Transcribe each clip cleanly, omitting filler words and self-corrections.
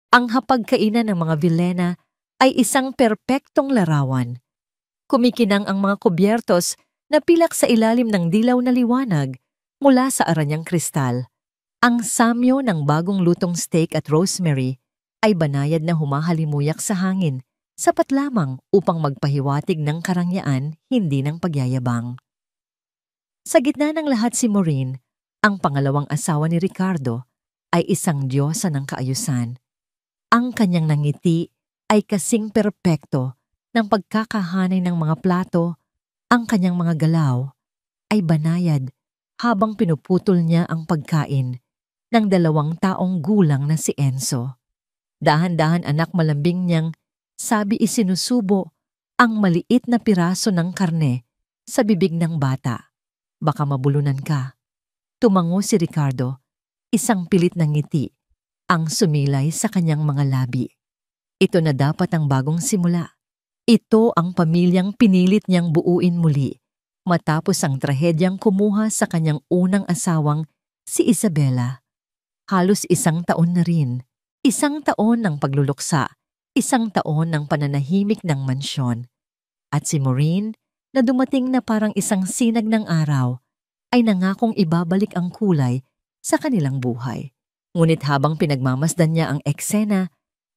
Ang hapagkainan ng mga Villena ay isang perpektong larawan. Kumikinang ang mga kubyertos na pilak sa ilalim ng dilaw na liwanag mula sa aranyang kristal. Ang samyo ng bagong lutong steak at rosemary ay banayad na humahalimuyak sa hangin, sapat lamang upang magpahiwatig ng karangyaan, hindi ng pagyayabang. Sa gitna ng lahat si Maureen, ang pangalawang asawa ni Ricardo, ay isang diyosa ng kaayusan. Ang kanyang nangiti ay kasing perpekto ng pagkakahanay ng mga plato, ang kanyang mga galaw ay banayad habang pinuputol niya ang pagkain ng 2 taong gulang na si Enzo. Dahan-dahan anak malambing niyang sabi isinusubo ang maliit na piraso ng karne sa bibig ng bata. Baka mabulunan ka. Tumango si Ricardo, isang pilit na ngiti ang sumilay sa kanyang mga labi. Ito na dapat ang bagong simula. Ito ang pamilyang pinilit niyang buuin muli matapos ang trahedyang kumuha sa kanyang unang asawang si Isabela. Halos 1 taon na rin. 1 taon ng pagluluksa, 1 taon ng pananahimik ng mansyon. At si Maureen, na dumating na parang isang sinag ng araw, ay nangakong ibabalik ang kulay sa kanilang buhay. Ngunit habang pinagmamasdan niya ang eksena,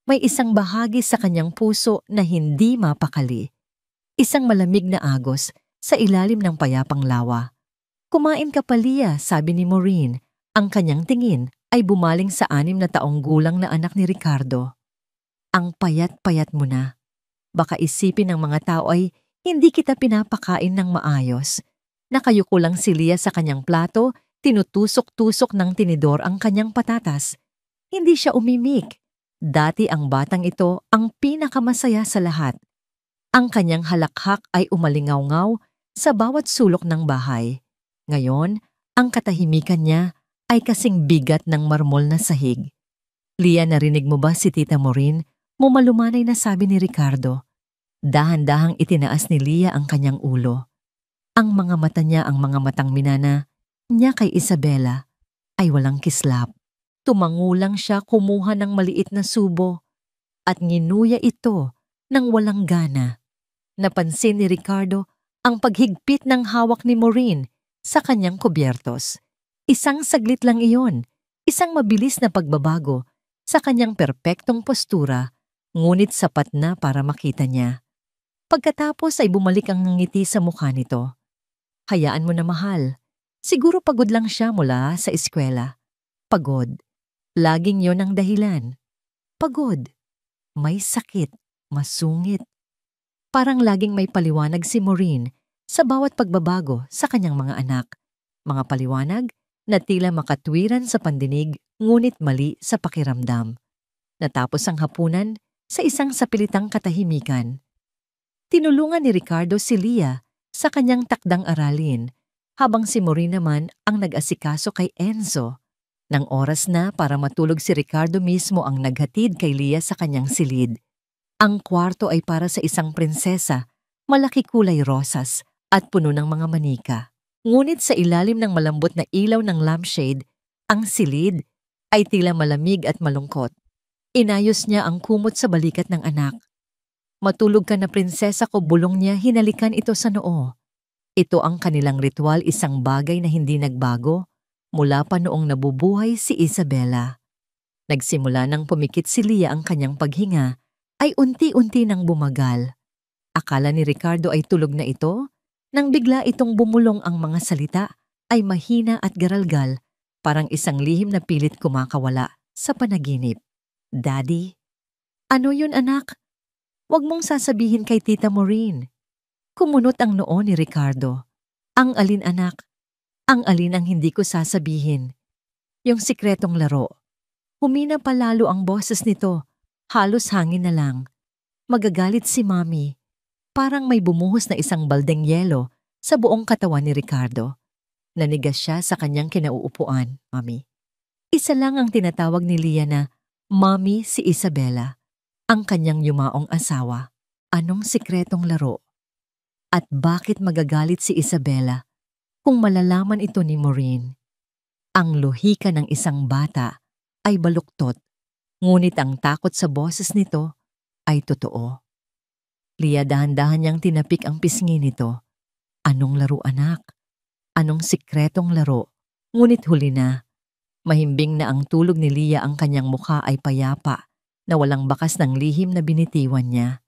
may isang bahagi sa kanyang puso na hindi mapakali. Isang malamig na agos sa ilalim ng payapang lawa. Kumain ka pa, Lia, sabi ni Maureen. Ang kanyang tingin ay bumaling sa 6 na taong gulang na anak ni Ricardo. Ang payat-payat mo na. Baka isipin ng mga tao ay hindi kita pinapakain ng maayos. Nakayuko lang si Lia sa kanyang plato, tinutusok-tusok ng tinidor ang kanyang patatas. Hindi siya umimik. Dati ang batang ito ang pinakamasaya sa lahat. Ang kanyang halakhak ay umalingaw-ngaw sa bawat sulok ng bahay. Ngayon, ang katahimikan niya ay kasing bigat ng marmol na sahig. Lia, narinig mo ba si Tita Maureen? Mumalumanay na sabi ni Ricardo. Dahan-dahang itinaas ni Lia ang kanyang ulo. Ang mga mata niya, ang mga matang minana niya kay Isabela, ay walang kislap. Tumangulang siya, kumuha ng maliit na subo at nginuya ito ng walang gana. Napansin ni Ricardo ang paghigpit ng hawak ni Maureen sa kanyang kubyertos. Isang saglit lang iyon, isang mabilis na pagbabago sa kanyang perpektong postura, ngunit sapat na para makita niya. Pagkatapos ay bumalik ang ngiti sa mukha nito. Hayaan mo na, mahal. Siguro pagod lang siya mula sa eskwela. Pagod. Laging yon ang dahilan. Pagod. May sakit. Masungit. Parang laging may paliwanag si Maureen sa bawat pagbabago sa kanyang mga anak. Mga paliwanag na tila makatwiran sa pandinig ngunit mali sa pakiramdam. Natapos ang hapunan sa isang sapilitang katahimikan. Tinulungan ni Ricardo si Lia sa kanyang takdang aralin habang si Maureen naman ang nag-asikaso kay Enzo. Nang oras na para matulog si Ricardo mismo ang naghatid kay Lia sa kanyang silid. Ang kwarto ay para sa isang prinsesa, malaki kulay rosas at puno ng mga manika. Ngunit sa ilalim ng malambot na ilaw ng lampshade, ang silid ay tila malamig at malungkot. Inayos niya ang kumot sa balikat ng anak. Matulog ka na, prinsesa ko, bulong niya, hinalikan ito sa noo. Ito ang kanilang ritual, isang bagay na hindi nagbago mula pa noong nabubuhay si Isabela. Nagsimula nang pumikit si Lia, ang kanyang paghinga ay unti-unti nang bumagal. Akala ni Ricardo ay tulog na ito, nang bigla itong bumulong. Ang mga salita ay mahina at garalgal, parang isang lihim na pilit kumakawala sa panaginip. Daddy? Ano yun, anak? Huwag mong sasabihin kay Tita Maureen. Kumunot ang noo ni Ricardo. Ang alin, anak? Ang alin ang hindi ko sasabihin? Yung sikretong laro. Humina pa lalo ang boses nito. Halos hangin na lang. Magagalit si Mami. Parang may bumuhos na isang baldeng yelo sa buong katawan ni Ricardo. Nanigas siya sa kanyang kinauupuan, Mami. Isa lang ang tinatawag ni Lia na Mami, si Isabela, ang kanyang yumaong asawa. Anong sikretong laro? At bakit magagalit si Isabela kung malalaman ito ni Maureen? Ang lohika ng isang bata ay baluktot, Ngunit ang takot sa boses nito ay totoo. Lia, dahan-dahan niyang tinapik ang pisngi nito. Anong laro, anak? Anong sikretong laro? Ngunit huli na. Mahimbing na ang tulog ni Lia, ang kanyang mukha ay payapa na walang bakas ng lihim na binitiwan niya.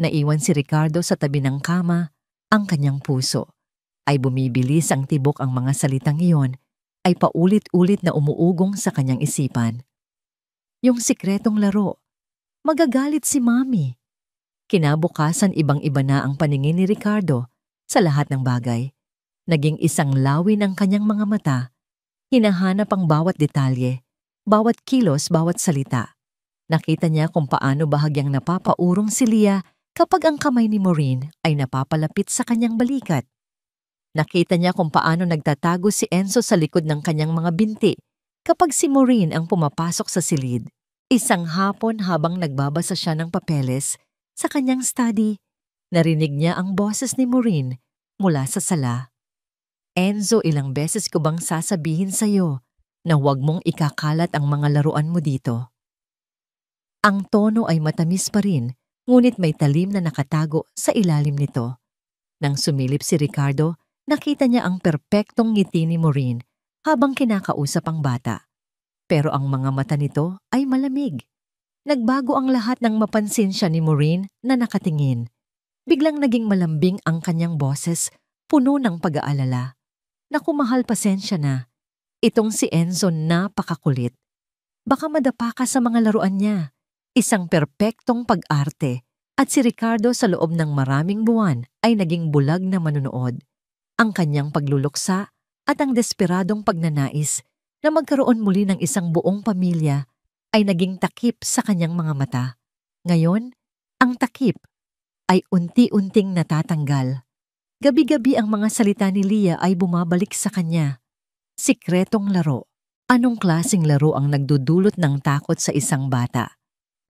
Naiwan si Ricardo sa tabi ng kama, ang kanyang puso. Ay bumibilis ang tibok, ang mga salitang iyon ay paulit-ulit na umuugong sa kanyang isipan. Yung sikretong laro, magagalit si Mami. Kinabukasan ibang-iba na ang paningin ni Ricardo sa lahat ng bagay. Naging isang lawin ang kanyang mga mata. Hinahanap ang bawat detalye, bawat kilos, bawat salita. Nakita niya kung paano bahagyang napapaurong si Lia kapag ang kamay ni Maureen ay napapalapit sa kanyang balikat. Nakita niya kung paano nagtatago si Enzo sa likod ng kanyang mga binti kapag si Maureen ang pumapasok sa silid. Isang hapon habang nagbabasa siya ng papeles sa kanyang study, narinig niya ang boses ni Maureen mula sa sala. Enzo, ilang beses ko bang sasabihin sa'yo na huwag mong ikakalat ang mga laruan mo dito? Ang tono ay matamis pa rin, ngunit may talim na nakatago sa ilalim nito. Nang sumilip si Ricardo, nakita niya ang perpektong ngiti ni Maureen habang kinakausap ang bata. Pero ang mga mata nito ay malamig. Nagbago ang lahat nang mapansin siya ni Maureen na nakatingin. Biglang naging malambing ang kanyang boses, puno ng pag-aalala. Naku mahal, pasensya na. Itong si Enzo napakakulit. Baka madapa ka sa mga laruan niya. Isang perpektong pag-arte. At si Ricardo sa loob ng maraming buwan ay naging bulag na manunood. Ang kanyang pagluluksa at ang desperadong pagnanais na magkaroon muli ng isang buong pamilya ay naging takip sa kanyang mga mata. Ngayon, ang takip ay unti-unting natatanggal. Gabi-gabi ang mga salita ni Lia ay bumabalik sa kanya. Sikretong laro. Anong klaseng laro ang nagdudulot ng takot sa isang bata?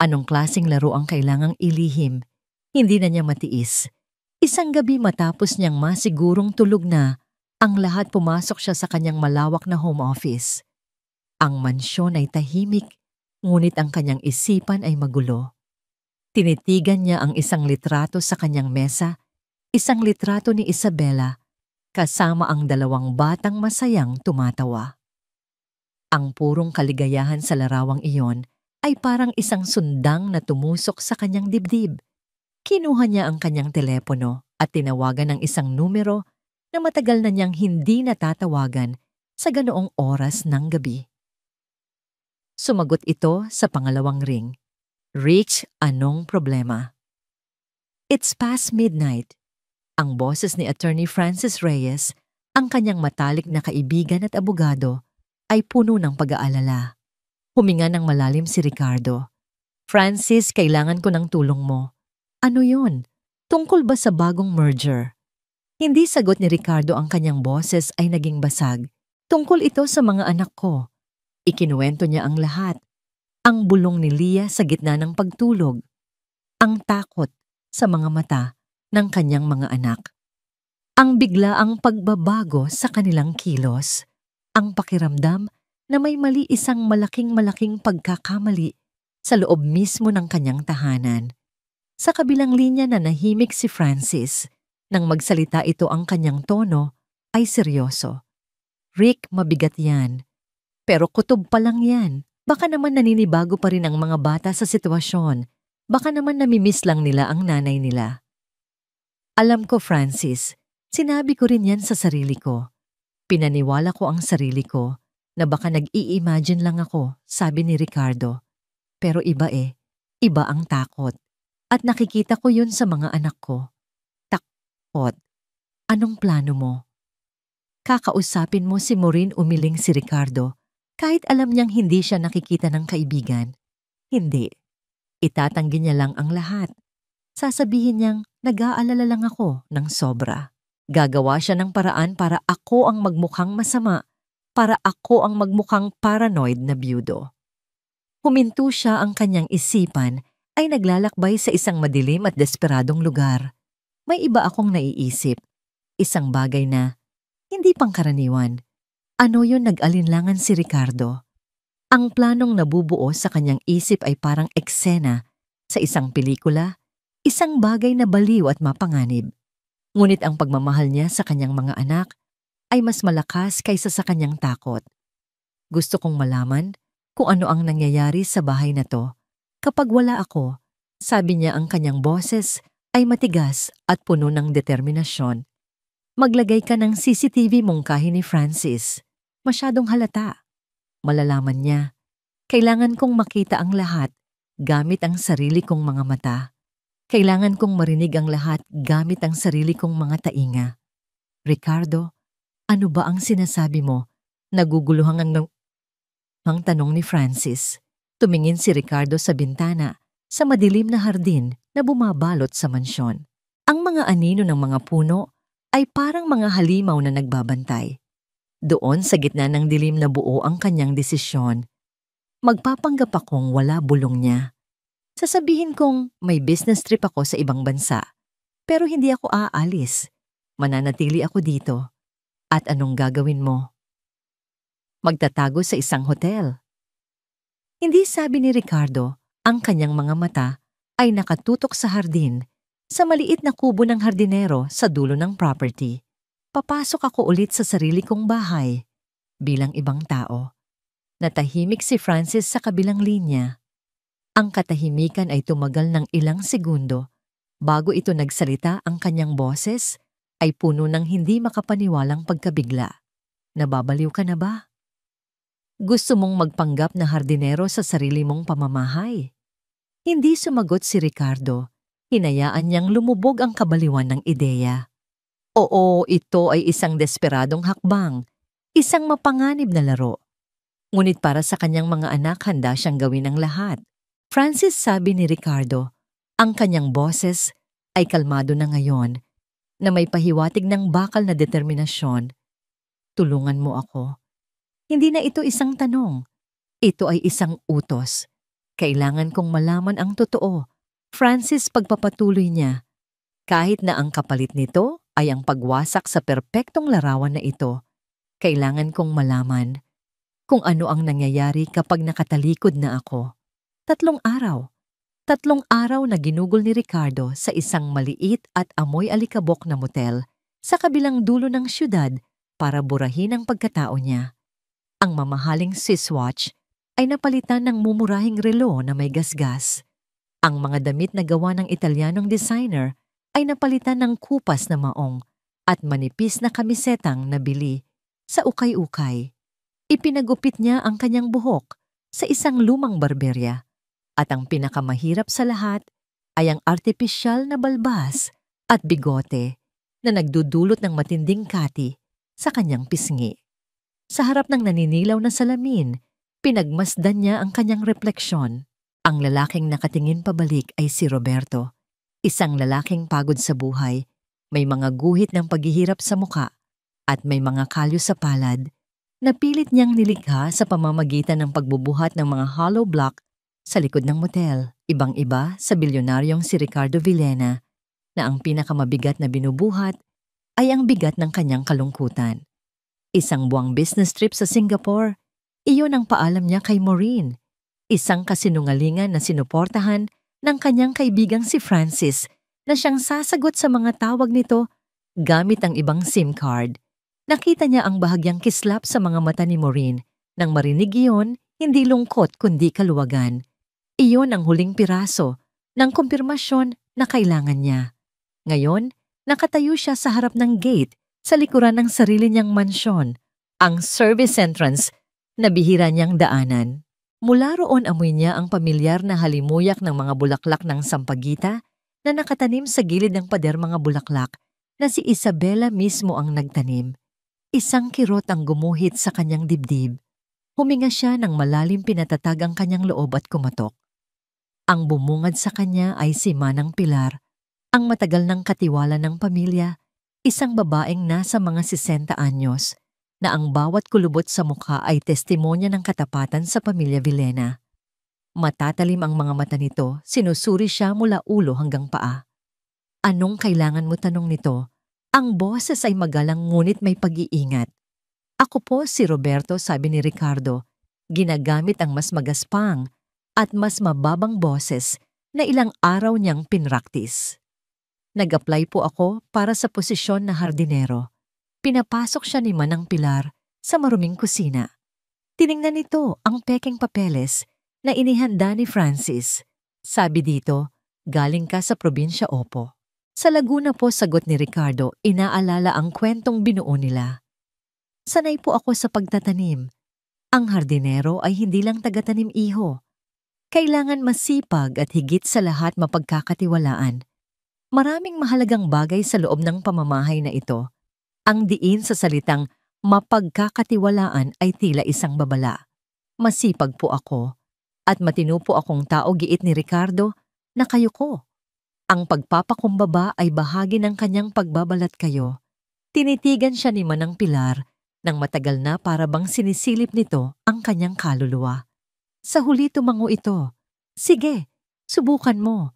Anong klaseng laro ang kailangang ilihim? Hindi na niya matiis. Isang gabi matapos niyang masigurong tulog na, ang lahat pumasok siya sa kanyang malawak na home office. Ang mansyon ay tahimik, ngunit ang kanyang isipan ay magulo. Tinitigan niya ang isang litrato sa kanyang mesa, isang litrato ni Isabela, kasama ang dalawang batang masayang tumatawa. Ang purong kaligayahan sa larawang iyon ay parang isang sundang na tumusok sa kanyang dibdib. Kinuha niya ang kanyang telepono at tinawagan ng isang numero na matagal na niyang hindi natatawagan sa ganoong oras ng gabi. Sumagot ito sa pangalawang ring. Rich, anong problema? It's past midnight. Ang boses ni Attorney Francis Reyes, ang kanyang matalik na kaibigan at abogado, ay puno ng pag-aalala. Huminga ng malalim si Ricardo. Francis, kailangan ko ng tulong mo. Ano yun? Tungkol ba sa bagong merger? Hindi sagot ni Ricardo, ang kanyang boses ay naging basag. Tungkol ito sa mga anak ko. Ikinuwento niya ang lahat. Ang bulong ni Lia sa gitna ng pagtulog. Ang takot sa mga mata ng kanyang mga anak. Ang biglaang pagbabago sa kanilang kilos. Ang pakiramdam na may mali, isang malaking pagkakamali sa loob mismo ng kanyang tahanan. Sa kabilang linya na nahimik si Francis. Nang magsalita ito, ang kanyang tono ay seryoso. Rick, mabigat yan. Pero kutob pa lang yan. Baka naman naninibago pa rin ang mga bata sa sitwasyon. Baka naman namimiss lang nila ang nanay nila. Alam ko, Francis, sinabi ko rin yan sa sarili ko. Pinaniwala ko ang sarili ko na baka nag-i-imagine lang ako, sabi ni Ricardo. Pero iba iba ang takot. At nakikita ko yun sa mga anak ko. Takot. Anong plano mo? Kakausapin mo si Maureen, umiling si Ricardo. Kahit alam niyang hindi siya nakikita ng kaibigan. Hindi. Itatanggi niya lang ang lahat. Sasabihin niyang nag-aalala lang ako ng sobra. Gagawa siya ng paraan para ako ang magmukhang masama, para ako ang magmukhang paranoid na byudo. Huminto siya, ang kanyang isipan ay naglalakbay sa isang madilim at desperadong lugar. May iba akong naiisip. Isang bagay na hindi pangkaraniwan. Ano yun, nag-alinlangan si Ricardo? Ang planong nabubuo sa kanyang isip ay parang eksena sa isang pelikula, isang bagay na baliw at mapanganib. Ngunit ang pagmamahal niya sa kanyang mga anak ay mas malakas kaysa sa kanyang takot. Gusto kong malaman kung ano ang nangyayari sa bahay na to. Kapag wala ako, sabi niya, ang kanyang boses ay matigas at puno ng determinasyon. Maglagay ka ng CCTV mungkahi ni Francis. Masyadong halata. Malalaman niya. Kailangan kong makita ang lahat gamit ang sarili kong mga mata. Kailangan kong marinig ang lahat gamit ang sarili kong mga tainga. Ricardo, ano ba ang sinasabi mo? Naguguluhan ang tanong ni Francis. Tumingin si Ricardo sa bintana sa madilim na hardin na bumabalot sa mansyon. Ang mga anino ng mga puno ay parang mga halimaw na nagbabantay. Doon sa gitna ng dilim na buo ang kanyang desisyon. Magpapanggap akong wala bulong niya. Sasabihin kong may business trip ako sa ibang bansa, pero hindi ako aalis. Mananatili ako dito. At anong gagawin mo? Magtatago sa isang hotel. Hindi sabi ni Ricardo, ang kanyang mga mata ay nakatutok sa hardin, sa maliit na kubo ng hardinero sa dulo ng property. Papasok ako ulit sa sarili kong bahay. Bilang ibang tao. Natahimik si Francis sa kabilang linya. Ang katahimikan ay tumagal ng ilang segundo. Bago ito nagsalita, ang kanyang boses ay puno ng hindi makapaniwalang pagkabigla. Nababaliw ka na ba? Gusto mong magpanggap na hardinero sa sarili mong pamamahay? Hindi sumagot si Ricardo. Hinayaan niyang lumubog ang kabaliwan ng ideya. Oo, ito ay isang desperadong hakbang, isang mapanganib na laro. Ngunit para sa kanyang mga anak, handa siyang gawin ang lahat. Francis, sabi ni Ricardo, ang kanyang boses ay kalmado na ngayon, na may pahiwatig ng bakal na determinasyon. Tulungan mo ako. Hindi na ito isang tanong. Ito ay isang utos. Kailangan kong malaman ang totoo. Francis, pagpapatuloy niya. Kahit na ang kapalit nito ay ang pagwasak sa perpektong larawan na ito, kailangan kong malaman kung ano ang nangyayari kapag nakatalikod na ako. 3 araw. 3 araw na ginugol ni Ricardo sa isang maliit at amoy alikabok na motel sa kabilang dulo ng syudad para burahin ang pagkatao niya. Ang mamahaling Swiss watch ay napalitan ng mumurahing relo na may gasgas. Ang mga damit na gawa ng Italianong designer ay napalitan ng kupas na maong at manipis na kamisetang nabili sa ukay-ukay. Ipinagupit niya ang kanyang buhok sa isang lumang barberya at ang pinakamahirap sa lahat ay ang artipisyal na balbas at bigote na nagdudulot ng matinding kati sa kanyang pisngi. Sa harap ng naninilaw na salamin, pinagmasdan niya ang kanyang refleksyon. Ang lalaking nakatingin pabalik ay si Roberto. Isang lalaking pagod sa buhay, may mga guhit ng paghihirap sa muka at may mga kalyo sa palad na pilit niyang nilikha sa pamamagitan ng pagbubuhat ng mga hollow block sa likod ng motel. Ibang-iba sa bilyonaryong si Ricardo Villena na ang pinakamabigat na binubuhat ay ang bigat ng kanyang kalungkutan. Isang buwang business trip sa Singapore, iyon ang paalam niya kay Maureen. Isang kasinungalingan na sinuportahan ng kanyang kaibigang si Francis na siyang sasagot sa mga tawag nito gamit ang ibang SIM card. Nakita niya ang bahagyang kislap sa mga mata ni Maureen. Nang marinig iyon, hindi lungkot kundi kaluwagan. Iyon ang huling piraso ng kumpirmasyon na kailangan niya. Ngayon, nakatayo siya sa harap ng gate sa likuran ng sarili niyang mansyon, ang service entrance na bihira niyang daanan. Mula roon amoy niya ang pamilyar na halimuyak ng mga bulaklak ng sampagita na nakatanim sa gilid ng pader mga bulaklak na si Isabela mismo ang nagtanim. Isang kirot ang gumuhit sa kanyang dibdib. Huminga siya ng malalim, pinatatag ang kanyang loob at kumatok. Ang bumungad sa kanya ay si Manang Pilar, ang matagal ng katiwala ng pamilya, isang babaeng nasa mga 60 anyos, na ang bawat kulubot sa mukha ay testimonya ng katapatan sa pamilya Villena. Matatalim ang mga mata nito, sinusuri siya mula ulo hanggang paa. Anong kailangan mo, tanong nito? Ang boses ay magalang ngunit may pag-iingat. Ako po si Roberto, sabi ni Ricardo, Ginagamit ang mas magaspang at mas mababang boses na ilang araw niyang pinraktis. Nag-apply po ako para sa posisyon na hardinero. Pinapasok siya ni Manang Pilar sa maruming kusina. Tiningnan nito ang pekeng papeles na inihanda ni Francis. Sabi dito, galing ka sa probinsya Opo. Sa Laguna po, sagot ni Ricardo, inaalala ang kwentong binuo nila. Sanay po ako sa pagtatanim. Ang hardinero ay hindi lang tagatanim iho. Kailangan masipag at higit sa lahat mapagkakatiwalaan. Maraming mahalagang bagay sa loob ng pamamahay na ito. Ang diin sa salitang mapagkakatiwalaan ay tila isang babala. Masipag po ako at matino po akong tao, giit ni Ricardo, na kayo ko. Ang pagpapakumbaba ay bahagi ng kanyang pagbabalat kayo. Tinitigan siya ni Manang Pilar nang matagal na para bang sinisilip nito ang kanyang kaluluwa. Sa huli tumango ito, sige, subukan mo.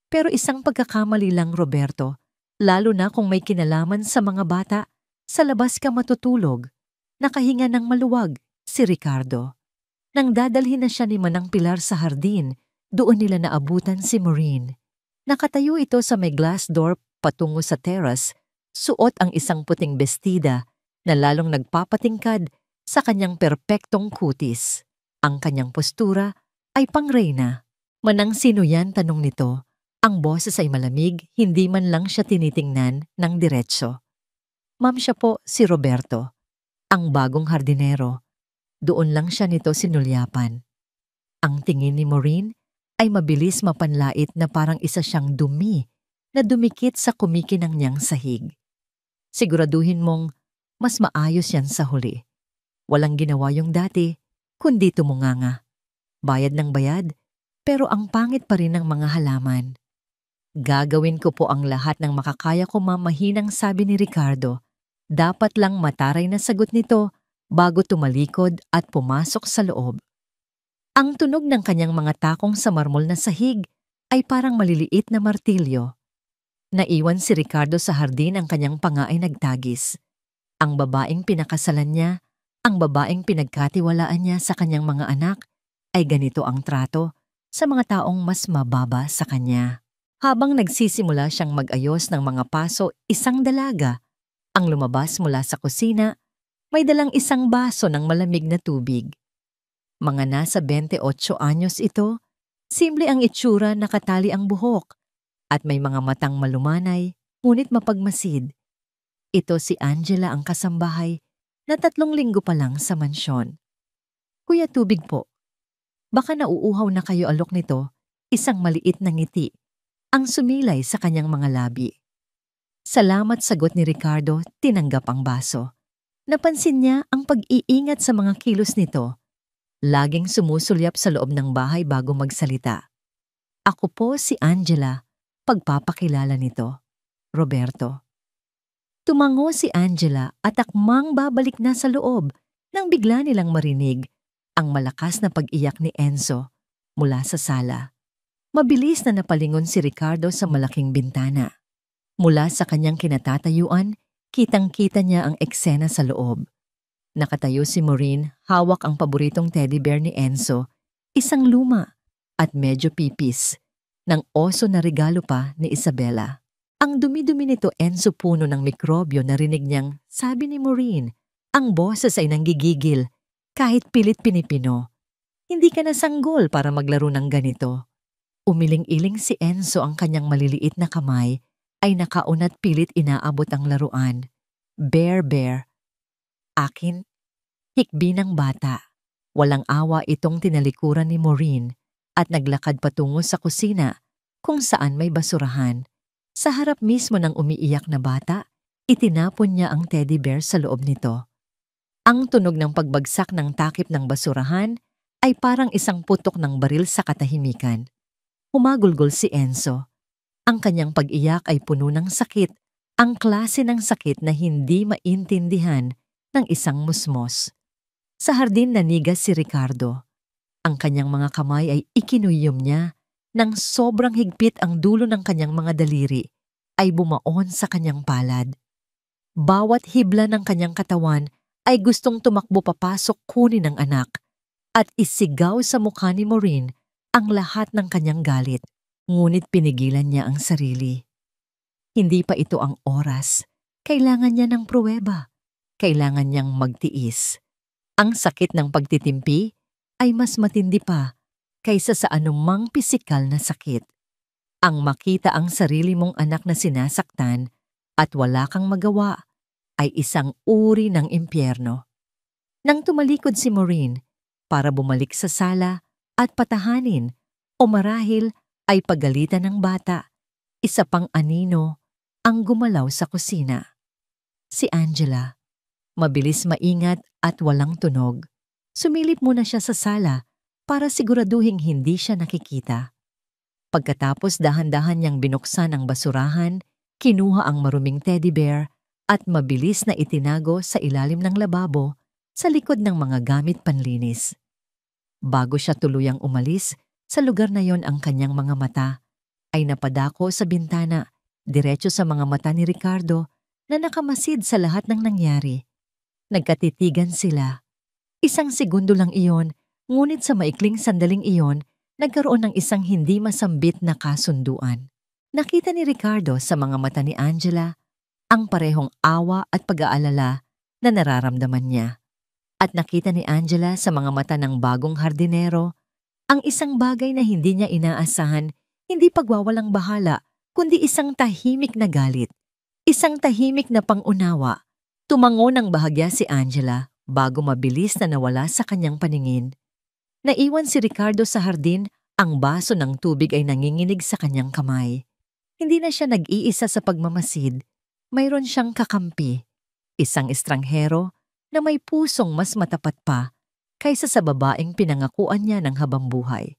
Pero isang pagkakamali lang, Roberto, lalo na kung may kinalaman sa mga bata. Sa labas ka matutulog. Nakahinga ng maluwag si Ricardo. Nang dadalhin na siya ni Manang Pilar sa hardin, doon nila naabutan si Maureen. Nakatayo ito sa may glass door patungo sa terrace, suot ang isang puting bestida na lalong nagpapatingkad sa kanyang perpektong kutis. Ang kanyang postura ay pangreyna. Manang sino yan, tanong nito. Ang boses ay malamig, hindi man lang siya tinitingnan ng diretso. Ma'am, siya po si Roberto, ang bagong hardinero. Doon lang siya nito sinulyapan. Ang tingin ni Maureen ay mabilis mapanlait na parang isa siyang dumi na dumikit sa kumikinang niyang sahig. Siguraduhin mong mas maayos yan sa huli. Walang ginawa yung dati, kundi tumunganga. Bayad ng bayad, pero ang pangit pa rin ng mga halaman. Gagawin ko po ang lahat ng makakaya ko, ma'am, mahinang sabi ni Ricardo. Dapat lang mataray na sagot nito bago tumalikod at pumasok sa loob. Ang tunog ng kanyang mga takong sa marmol na sahig ay parang maliliit na martilyo. Naiwan si Ricardo sa hardin, ang kanyang panga ay nagtagis. Ang babaeng pinakasalan niya, ang babaeng pinagkatiwalaan niya sa kanyang mga anak, ay ganito ang trato sa mga taong mas mababa sa kanya. Habang nagsisimula siyang mag-ayos ng mga paso, isang dalaga ang lumabas mula sa kusina, may dalang isang baso ng malamig na tubig. Mga nasa 28 anyos ito, simple ang itsura, nakatali ang buhok, at may mga matang malumanay, ngunit mapagmasid. Ito si Angela, ang kasambahay, na 3 linggo pa lang sa mansyon. Kuya, tubig po. Baka nauuhaw na kayo, alok nito, isang maliit na ngiti, ang sumilay sa kanyang mga labi. Salamat, sagot ni Ricardo, tinanggap ang baso. Napansin niya ang pag-iingat sa mga kilos nito. Laging sumusulyap sa loob ng bahay bago magsalita. Ako po si Angela, pagpapakilala nito. Roberto. Tumango si Angela at akmang babalik na sa loob nang bigla nilang marinig ang malakas na pag-iyak ni Enzo mula sa sala. Mabilis na napalingon si Ricardo sa malaking bintana. Mula sa kanyang kinatatayuan, kitang-kita niya ang eksena sa loob. Nakatayo si Maureen, hawak ang paboritong teddy bear ni Enzo, isang luma at medyo pipis, ng oso na regalo pa ni Isabella. Ang dumi-dumi nito, Enzo, puno ng mikrobyo, narinig niyang, sabi ni Maureen. Ang boses ay nanggigigil, kahit pilit pinipino. Hindi ka na sanggol para maglaro ng ganito. Umiling-iling si Enzo, ang kanyang maliliit na kamay ay nakaunat, pilit inaabot ang laruan. Bear. Akin? Hikbi ng bata. Walang awa itong tinalikuran ni Maureen at naglakad patungo sa kusina kung saan may basurahan. Sa harap mismo ng umiiyak na bata, itinapon niya ang teddy bear sa loob nito. Ang tunog ng pagbagsak ng takip ng basurahan ay parang isang putok ng baril sa katahimikan. Humagulgol si Enzo. Ang kanyang pag-iyak ay puno ng sakit, ang klase ng sakit na hindi maintindihan ng isang musmos. Sa hardin nanigas si Ricardo. Ang kanyang mga kamay ay ikinuyom niya nang sobrang higpit, ang dulo ng kanyang mga daliri ay bumaon sa kanyang palad. Bawat hibla ng kanyang katawan ay gustong tumakbo papasok kunin ng anak. at isigaw sa mukha ni Maureen ang lahat ng kanyang galit, ngunit pinigilan niya ang sarili. Hindi pa ito ang oras. Kailangan niya ng pruweba. Kailangan niyang magtiis. Ang sakit ng pagtitimpi ay mas matindi pa kaysa sa anumang pisikal na sakit. Ang makita ang sarili mong anak na sinasaktan at wala kang magawa ay isang uri ng impyerno. Nang tumalikod si Maureen para bumalik sa sala at patahanin o marahil ay pagalitan ng bata, isa pang anino ang gumalaw sa kusina. Si Angela, mabilis maingat at walang tunog. Sumilip muna siya sa sala para siguraduhing hindi siya nakikita. Pagkatapos dahan-dahan niyang binuksan ang basurahan, kinuha ang maruming teddy bear at mabilis na itinago sa ilalim ng lababo sa likod ng mga gamit panlinis. Bago siya tuluyang umalis, sa lugar na yon ang kanyang mga mata ay napadako sa bintana, diretso sa mga mata ni Ricardo na nakamasid sa lahat ng nangyari. Nagkatitigan sila. Isang segundo lang iyon, ngunit sa maikling sandaling iyon, nagkaroon ng isang hindi masambit na kasunduan. Nakita ni Ricardo sa mga mata ni Angela ang parehong awa at pag-aalala na nararamdaman niya. At nakita ni Angela sa mga mata ng bagong hardinero ang isang bagay na hindi niya inaasahan, hindi pagwawalang bahala, kundi isang tahimik na galit. Isang tahimik na pangunawa. Tumango ng bahagya si Angela bago mabilis na nawala sa kanyang paningin. Naiwan si Ricardo sa hardin, ang baso ng tubig ay nanginginig sa kanyang kamay. Hindi na siya nag-iisa sa pagmamasid. Mayroon siyang kakampi, isang estranghero na may pusong mas matapat pa kaysa sa babaeng pinangakuan niya ng habang buhay.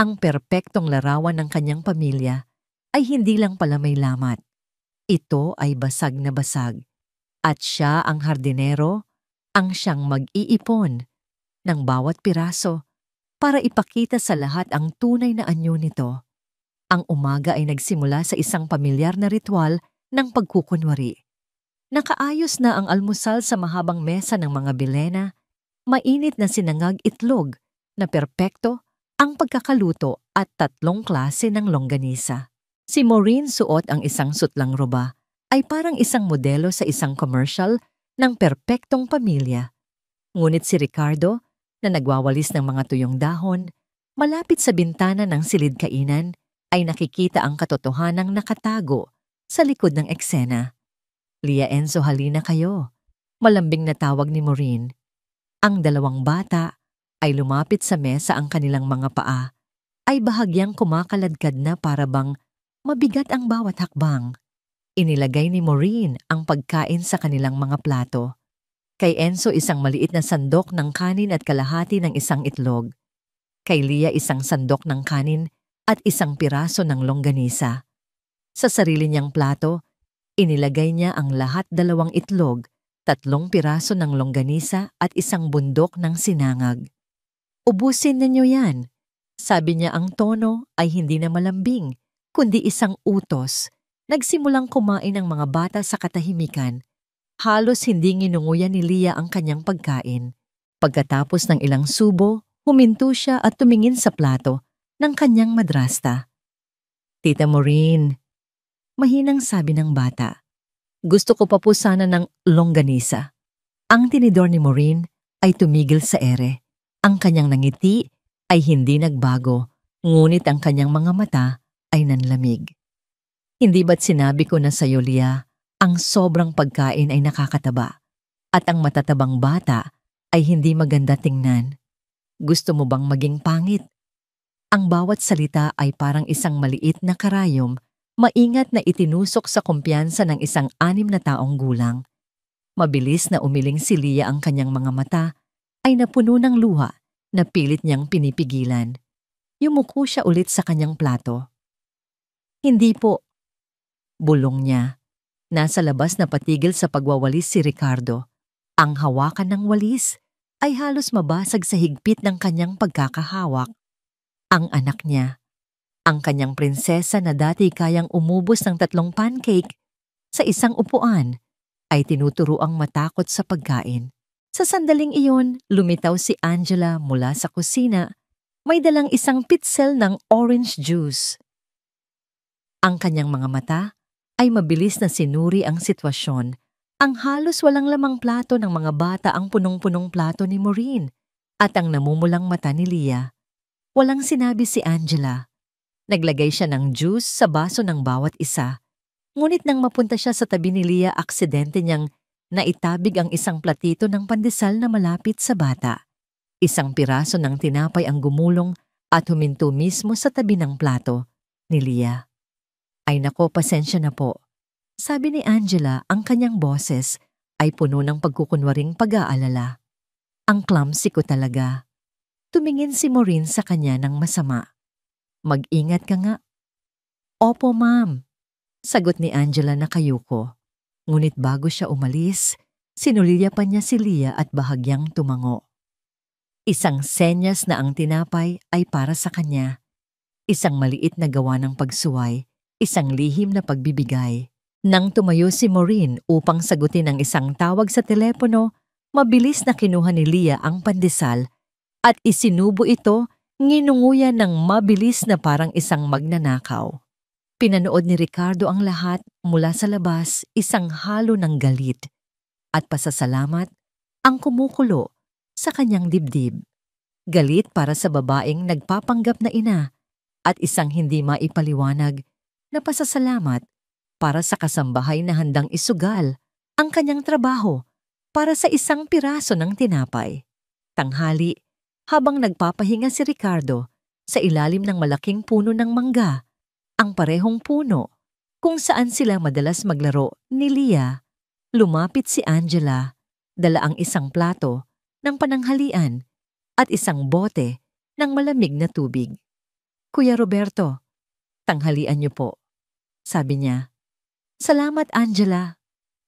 Ang perpektong larawan ng kanyang pamilya ay hindi lang pala may lamat. Ito ay basag na basag. At siya ang hardinero, ang siyang mag-iipon ng bawat piraso para ipakita sa lahat ang tunay na anyo nito. Ang umaga ay nagsimula sa isang pamilyar na ritual ng pagkukunwari. Nakaayos na ang almusal sa mahabang mesa ng mga Vilena, mainit na sinangag itlog na perpekto ang pagkakaluto at 3 klase ng longganisa. Si Maureen, suot ang isang sutlang roba, ay parang isang modelo sa isang commercial ng perpektong pamilya. Ngunit si Ricardo, na nagwawalis ng mga tuyong dahon, malapit sa bintana ng silid kainan, ay nakikita ang katotohanang nakatago sa likod ng eksena. "Lia, Enzo, halina kayo," malambing na tawag ni Maureen. Ang 2 bata ay lumapit sa mesa, ang kanilang mga paa ay bahagyang kumakaladkad na para bang mabigat ang bawat hakbang. Inilagay ni Maureen ang pagkain sa kanilang mga plato. Kay Enzo, isang maliit na sandok ng kanin at kalahati ng isang itlog. Kay Lia, isang sandok ng kanin at isang piraso ng longganisa. Sa sarili niyang plato, inilagay niya ang lahat 2 itlog, 3 piraso ng longganisa at isang bundok ng sinangag. "Ubusin ninyo yan," sabi niya. Ang tono ay hindi na malambing, kundi isang utos. Nagsimulang kumain ang mga bata sa katahimikan. Halos hindi nginunguyan ni Lia ang kanyang pagkain. Pagkatapos ng ilang subo, huminto siya at tumingin sa plato ng kanyang madrasta. "Tita Maureen," mahinang sabi ng bata, "gusto ko pa po sana ng longganisa." Ang tinidor ni Maureen ay tumigil sa ere. Ang kanyang nangiti ay hindi nagbago, ngunit ang kanyang mga mata ay nanlamig. "Hindi ba't sinabi ko na sa'yo, Lia, ang sobrang pagkain ay nakakataba at ang matatabang bata ay hindi maganda tingnan? Gusto mo bang maging pangit?" Ang bawat salita ay parang isang maliit na karayom, maingat na itinusok sa kumpiyansa ng isang 6 na taong gulang. Mabilis na umiling si Lia, ang kanyang mga mata ay napuno ng luha na pilit niyang pinipigilan. Yumuko siya ulit sa kanyang plato. "Hindi po," bulong niya. Nasa labas na patigil sa pagwawalis si Ricardo. Ang hawakan ng walis ay halos mabasag sa higpit ng kanyang pagkakahawak. Ang anak niya, ang kanyang prinsesa na dati kayang umubos ng 3 pancake sa isang upuan, ay tinuturoang matakot sa pagkain. Sa sandaling iyon, lumitaw si Angela mula sa kusina. May dalang isang pitsel ng orange juice. Ang kanyang mga mata ay mabilis na sinuri ang sitwasyon. Ang halos walang lamang plato ng mga bata ang punong-punong plato ni Maureen at ang namumulang mata ni Leah. Walang sinabi si Angela. Naglagay siya ng juice sa baso ng bawat isa. Ngunit nang mapunta siya sa tabi ni Leah, aksidente niyang naitabig ang isang platito ng pandesal na malapit sa bata. Isang piraso ng tinapay ang gumulong at huminto mismo sa tabi ng plato ni Leah. Ay nako, pasensya na po. Sabi ni Angela, ang kanyang boses ay puno ng pagkukunwaring pag-aalala. Ang clumsy ko talaga. Tumingin si Maureen sa kanya ng masama. Mag-ingat ka nga. Opo, ma'am. Sagot ni Angela na kayuko. Ngunit bago siya umalis, sinulyapan niya si Leah at bahagyang tumango. Isang senyas na ang tinapay ay para sa kanya. Isang maliit na gawa ng pagsuway, isang lihim na pagbibigay. Nang tumayo si Maureen upang sagutin ang isang tawag sa telepono, mabilis na kinuha ni Leah ang pandesal at isinubo ito, nginunguyan ng mabilis na parang isang magnanakaw. Pinanood ni Ricardo ang lahat mula sa labas, isang halo ng galit at pasasalamat ang kumukulo sa kanyang dibdib. Galit para sa babaeng nagpapanggap na ina at isang hindi maipaliwanag na pasasalamat para sa kasambahay na handang isugal ang kanyang trabaho para sa isang piraso ng tinapay. Tanghali, habang nagpapahinga si Ricardo sa ilalim ng malaking puno ng mangga, ang parehong puno kung saan sila madalas maglaro ni Leah, lumapit si Angela, dala ang isang plato ng pananghalian at isang bote ng malamig na tubig. Kuya Roberto, tanghalian niyo po, sabi niya. Salamat, Angela.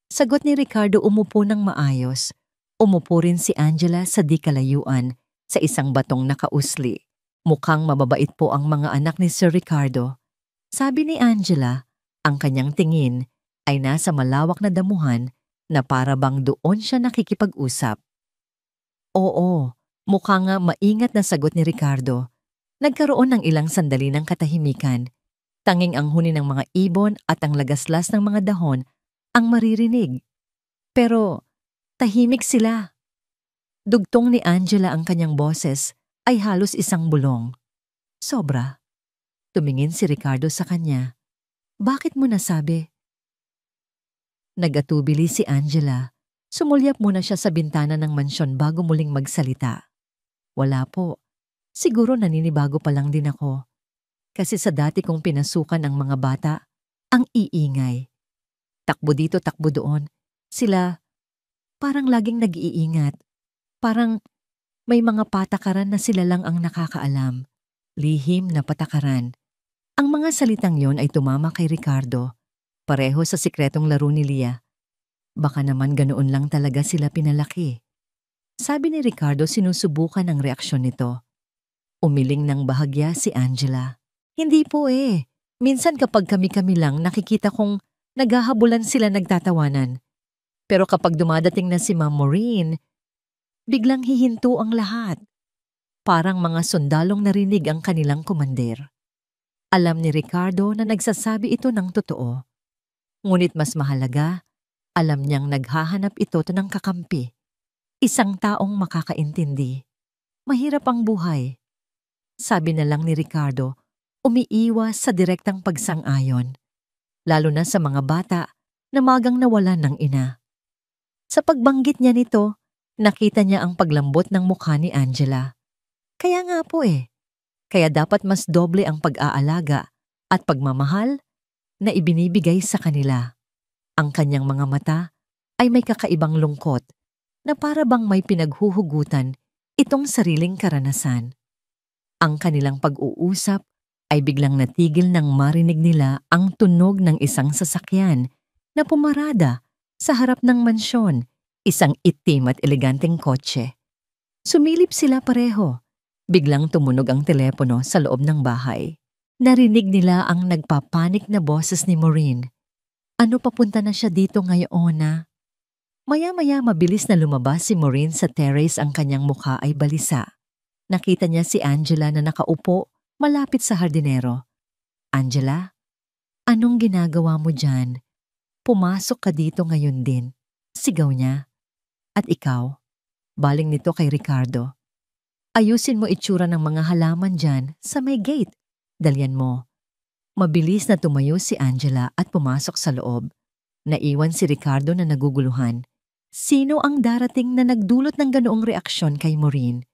Sagot ni Ricardo, umupo ng maayos. Umupo rin si Angela sa di kalayuan sa isang batong nakausli. Mukhang mababait po ang mga anak ni Sir Ricardo. Sabi ni Angela, ang kanyang tingin ay nasa malawak na damuhan na para bang doon siya nakikipag-usap. Oo, mukha nga maingat na sagot ni Ricardo. Nagkaroon ng ilang sandali ng katahimikan. Tanging ang huni ng mga ibon at ang lagaslas ng mga dahon ang maririnig. Pero tahimik sila. Dugtong ni Angela ang kanyang boses ay halos isang bulong. Sobra. Tumingin si Ricardo sa kanya. Bakit mo nasabi? Nagatubili si Angela. Sumulyap muna siya sa bintana ng mansyon bago muling magsalita. Wala po. Siguro naninibago pa lang din ako. Kasi sa dati kong pinasukan ang mga bata, ang iingay. Takbo dito, takbo doon. Sila parang laging nag-iingat. Parang may mga patakaran na sila lang ang nakakaalam. Lihim na patakaran. Ang mga salitang yon ay tumama kay Ricardo. Pareho sa sikretong laro ni Leah. Baka naman ganoon lang talaga sila pinalaki. Sabi ni Ricardo, sinusubukan ang reaksyon nito. Umiling ng bahagya si Angela. Hindi po eh. Minsan kapag kami-kami lang nakikita kong naghahabulan sila nagtatawanan. Pero kapag dumadating na si Ma'am Maureen, biglang hihinto ang lahat. Parang mga sundalong narinig ang kanilang komander. Alam ni Ricardo na nagsasabi ito ng totoo. Ngunit mas mahalaga, alam niyang naghahanap ito ng kakampi. Isang taong makakaintindi. Mahirap ang buhay. Sabi na lang ni Ricardo, umiiwas sa direktang pagsang-ayon. Lalo na sa mga bata na magang nawalan ng ina. Sa pagbanggit niya nito, nakita niya ang paglambot ng mukha ni Angela. Kaya nga po eh. Kaya dapat mas doble ang pag-aalaga at pagmamahal na ibinibigay sa kanila. Ang kanyang mga mata ay may kakaibang lungkot na para bang may pinaghuhugutan itong sariling karanasan. Ang kanilang pag-uusap ay biglang natigil nang marinig nila ang tunog ng isang sasakyan na pumarada sa harap ng mansyon, isang itim at eleganteng kotse. Sumilip sila pareho. Biglang tumunog ang telepono sa loob ng bahay. Narinig nila ang nagpapanik na boses ni Maureen. Ano papunta na siya dito ngayon na? Maya-maya mabilis na lumabas si Maureen sa terrace, ang kanyang mukha ay balisa. Nakita niya si Angela na nakaupo malapit sa hardinero. Angela, anong ginagawa mo dyan? Pumasok ka dito ngayon din. Sigaw niya. At ikaw, baling nito kay Ricardo. Ayusin mo itsura ng mga halaman dyan sa may gate. Dalyan mo. Mabilis na tumayo si Angela at pumasok sa loob. Naiwan si Ricardo na naguguluhan. Sino ang darating na nagdulot ng ganoong reaksyon kay Maureen?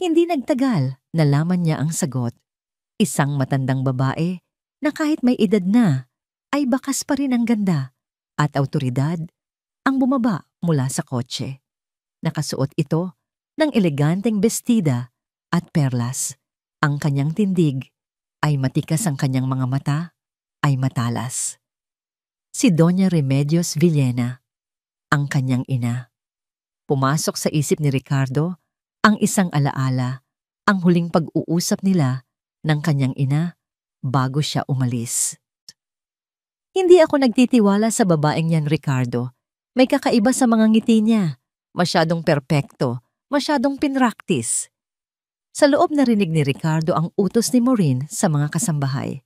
Hindi nagtagal, nalaman niya ang sagot. Isang matandang babae na kahit may edad na, ay bakas pa rin ang ganda at awtoridad ang bumaba mula sa kotse. Nakasuot ito ng eleganteng bestida at perlas. Ang kanyang tindig ay matikas, ang kanyang mga mata ay matalas. Si Doña Remedios Villena, ang kanyang ina. Pumasok sa isip ni Ricardo ang isang alaala, ang huling pag-uusap nila ng kanyang ina bago siya umalis. Hindi ako nagtitiwala sa babaeng yan, Ricardo. May kakaiba sa mga ngiti niya. Masyadong perpekto, masyadong pinraktis. Sa loob narinig ni Ricardo ang utos ni Maureen sa mga kasambahay.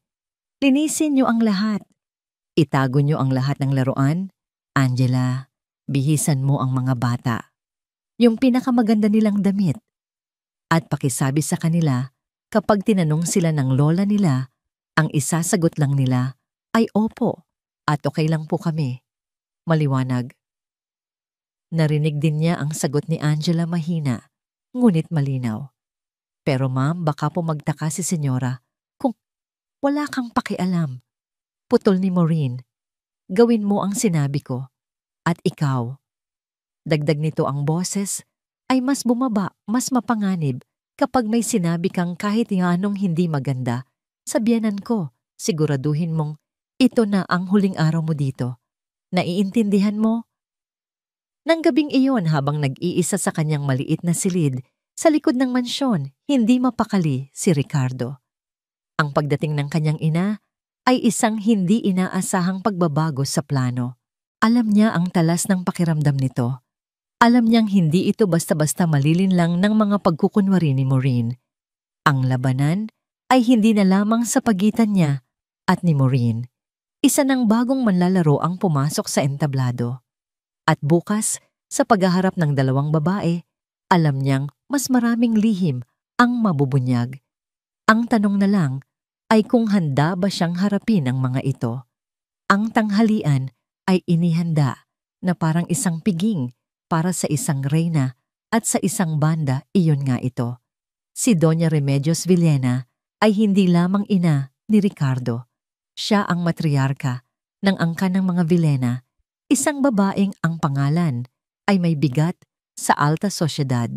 Linisin niyo ang lahat. Itago niyo ang lahat ng laruan. Angela, bihisan mo ang mga bata. Yung pinakamaganda nilang damit. At pakisabi sa kanila, kapag tinanong sila ng lola nila, ang isasagot lang nila ay opo at okay lang po kami. Maliwanag. Narinig din niya ang sagot ni Angela, mahina, ngunit malinaw. Pero ma'am, baka po magtaka si senyora kung wala kang pakialam. Putol ni Maureen. Gawin mo ang sinabi ko. At ikaw. Dagdag nito ang boses ay mas bumaba, mas mapanganib kapag may sinabi kang kahit anong hindi maganda. Sa biyenan ko, siguraduhin mong ito na ang huling araw mo dito. Naiintindihan mo? Nang gabing iyon, habang nag-iisa sa kanyang maliit na silid sa likod ng mansyon, hindi mapakali si Ricardo. Ang pagdating ng kanyang ina ay isang hindi inaasahang pagbabago sa plano. Alam niya ang talas ng pakiramdam nito. Alam niyang hindi ito basta-basta malilinlang ng mga pagkukunwari ni Maureen. Ang labanan ay hindi na lamang sa pagitan niya at ni Maureen. Isa ng bagong manlalaro ang pumasok sa entablado. At bukas, sa paghaharap ng dalawang babae, alam niyang mas maraming lihim ang mabubunyag. Ang tanong na lang ay kung handa ba siyang harapin ang mga ito. Ang tanghalian ay inihanda na parang isang piging para sa isang reyna at sa isang banda, iyon nga ito. Si Doña Remedios Villena ay hindi lamang ina ni Ricardo. Siya ang matriarka ng angkan ng mga Villena, isang babaeng ang pangalan ay may bigat sa alta sosyedad.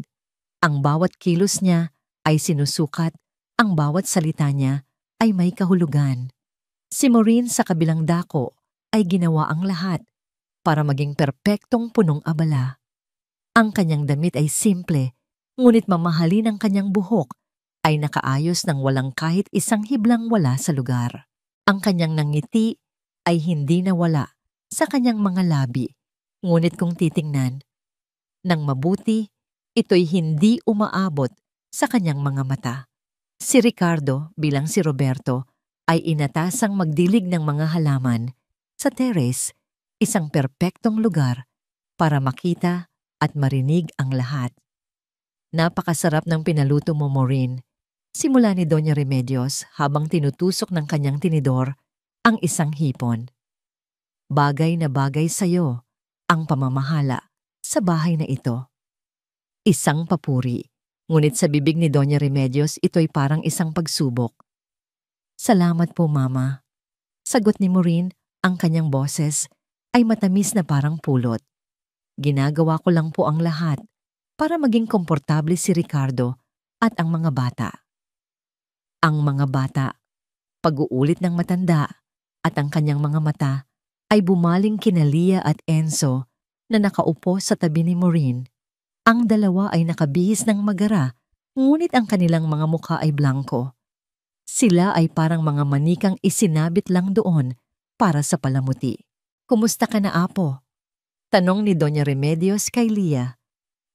Ang bawat kilos niya ay sinusukat, ang bawat salita niya ay may kahulugan. Si Maureen sa kabilang dako ay ginawa ang lahat para maging perpektong punong abala. Ang kanyang damit ay simple, ngunit mamahalin ang kanyang buhok ay nakaayos ng walang kahit isang hiblang wala sa lugar. Ang kanyang nangiti ay hindi nawala sa kanyang mga labi, ngunit kung titingnan ng mabuti, ito'y hindi umaabot sa kanyang mga mata. Si Ricardo bilang si Roberto ay inatasang magdilig ng mga halaman sa terrace, isang perpektong lugar para makita at marinig ang lahat. Napakasarap ng pinaluto mo, Maureen. Simula ni Doña Remedios habang tinutusok ng kanyang tinidor ang isang hipon. Bagay na bagay sa'yo ang pamamahala sa bahay na ito. Isang papuri. Ngunit sa bibig ni Doña Remedios, ito'y parang isang pagsubok. Salamat po, Mama. Sagot ni Maureen, ang kanyang boses ay matamis na parang pulot. Ginagawa ko lang po ang lahat para maging komportable si Ricardo at ang mga bata. Ang mga bata, pag-uulit ng matanda at ang kanyang mga mata ay bumaling kina Lia at Enzo na nakaupo sa tabi ni Maureen. Ang dalawa ay nakabihis ng magara, ngunit ang kanilang mga mukha ay blanko. Sila ay parang mga manikang isinabit lang doon para sa palamuti. Kumusta ka na, Apo? Tanong ni Doña Remedios kay Lia.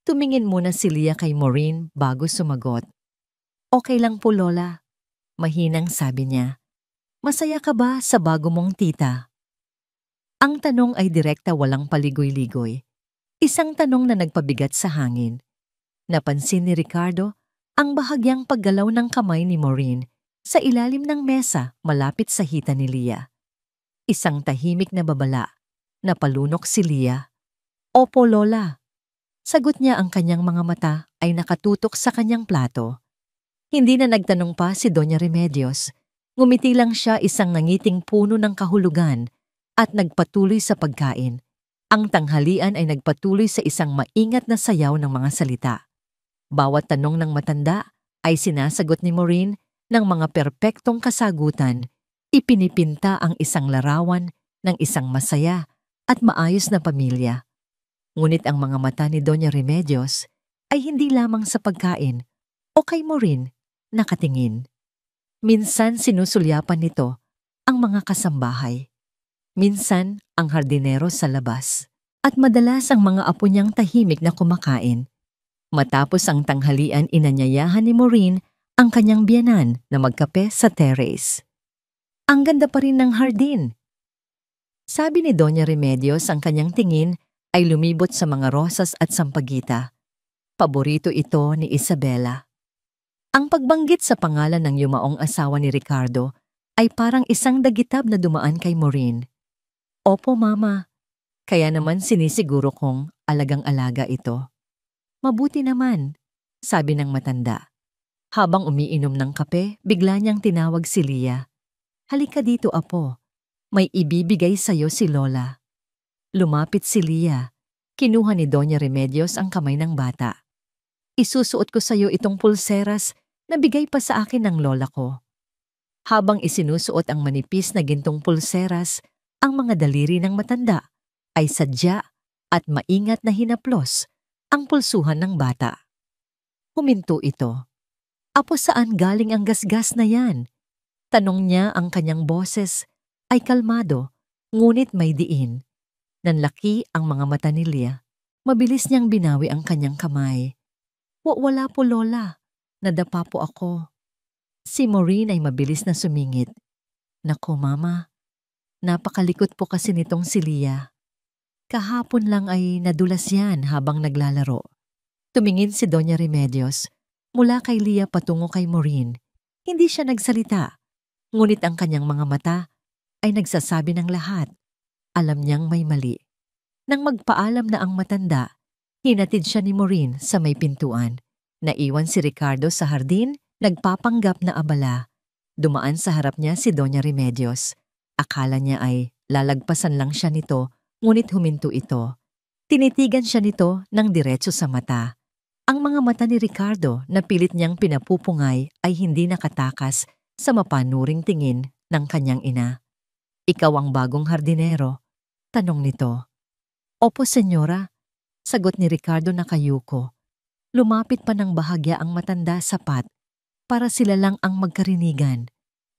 Tumingin muna si Lia kay Maureen bago sumagot. Okay lang po, Lola. Mahinang sabi niya. Masaya ka ba sa bago mong tita? Ang tanong ay direkta, walang paligoy-ligoy. Isang tanong na nagpabigat sa hangin. Napansin ni Ricardo ang bahagyang paggalaw ng kamay ni Maureen sa ilalim ng mesa malapit sa hita ni Lia. Isang tahimik na babala. Napalunok si Lia. Opo, Lola. Sagot niya, ang kanyang mga mata ay nakatutok sa kanyang plato. Hindi na nagtanong pa si Doña Remedios. Ngumiti lang siya, isang nangiting puno ng kahulugan, at nagpatuloy sa pagkain. Ang tanghalian ay nagpatuloy sa isang maingat na sayaw ng mga salita. Bawat tanong ng matanda ay sinasagot ni Maureen ng mga perpektong kasagutan. Ipinipinta ang isang larawan ng isang masaya at maayos na pamilya. Ngunit ang mga mata ni Doña Remedios ay hindi lamang sa pagkain o kay Maureen nakatingin. Minsan sinusulyapan nito ang mga kasambahay. Minsan ang hardinero sa labas. At madalas ang mga apo niyang tahimik na kumakain. Matapos ang tanghalian, inanyayahan ni Maureen ang kanyang biyenan na magkape sa terrace. Ang ganda pa rin ng hardin. Sabi ni Doña Remedios, ang kanyang tingin ay lumibot sa mga rosas at sampagita. Paborito ito ni Isabela. Ang pagbanggit sa pangalan ng yumaong asawa ni Ricardo ay parang isang dagitab na dumaan kay Maureen. Opo, Mama. Kaya naman sinisiguro kong alagang-alaga ito. Mabuti naman, sabi ng matanda. Habang umiinom ng kape, bigla niyang tinawag si Lia. Halika dito, apo. May ibibigay sa'yo si Lola. Lumapit si Lia. Kinuha ni Doña Remedios ang kamay ng bata. Isusuot ko sa'yo itong pulseras na bigay pa sa akin ng lola ko. Habang isinusuot ang manipis na gintong pulseras, ang mga daliri ng matanda ay sadya at maingat na hinaplos ang pulsuhan ng bata. Huminto ito. Apo, saan galing ang gasgas na yan? Tanong niya, ang kanyang boses ay kalmado, ngunit may diin. Nanlaki ang mga mata ni Lia. Mabilis niyang binawi ang kanyang kamay. Wala po, Lola. Nadapa po ako. Si Maureen ay mabilis na sumingit. Naku, Mama. Napakalikot po kasi nitong si Lia. Kahapon lang ay nadulas yan habang naglalaro. Tumingin si Doña Remedios mula kay Lia patungo kay Maureen. Hindi siya nagsalita. Ngunit ang kanyang mga mata ay nagsasabi ng lahat. Alam niyang may mali. Nang magpaalam na ang matanda, hinatid siya ni Maureen sa may pintuan. Naiwan si Ricardo sa hardin, nagpapanggap na abala. Dumaan sa harap niya si Doña Remedios. Akala niya ay lalagpasan lang siya nito, ngunit huminto ito. Tinitigan siya nito ng diretso sa mata. Ang mga mata ni Ricardo na pilit niyang pinapupungay ay hindi nakatakas sa mapanuring tingin ng kanyang ina. Ikaw ang bagong hardinero? Tanong nito. Opo, senyora. Sagot ni Ricardo na kayuko. Lumapit pa ng bahagya ang matanda, sapat para sila lang ang magkarinigan.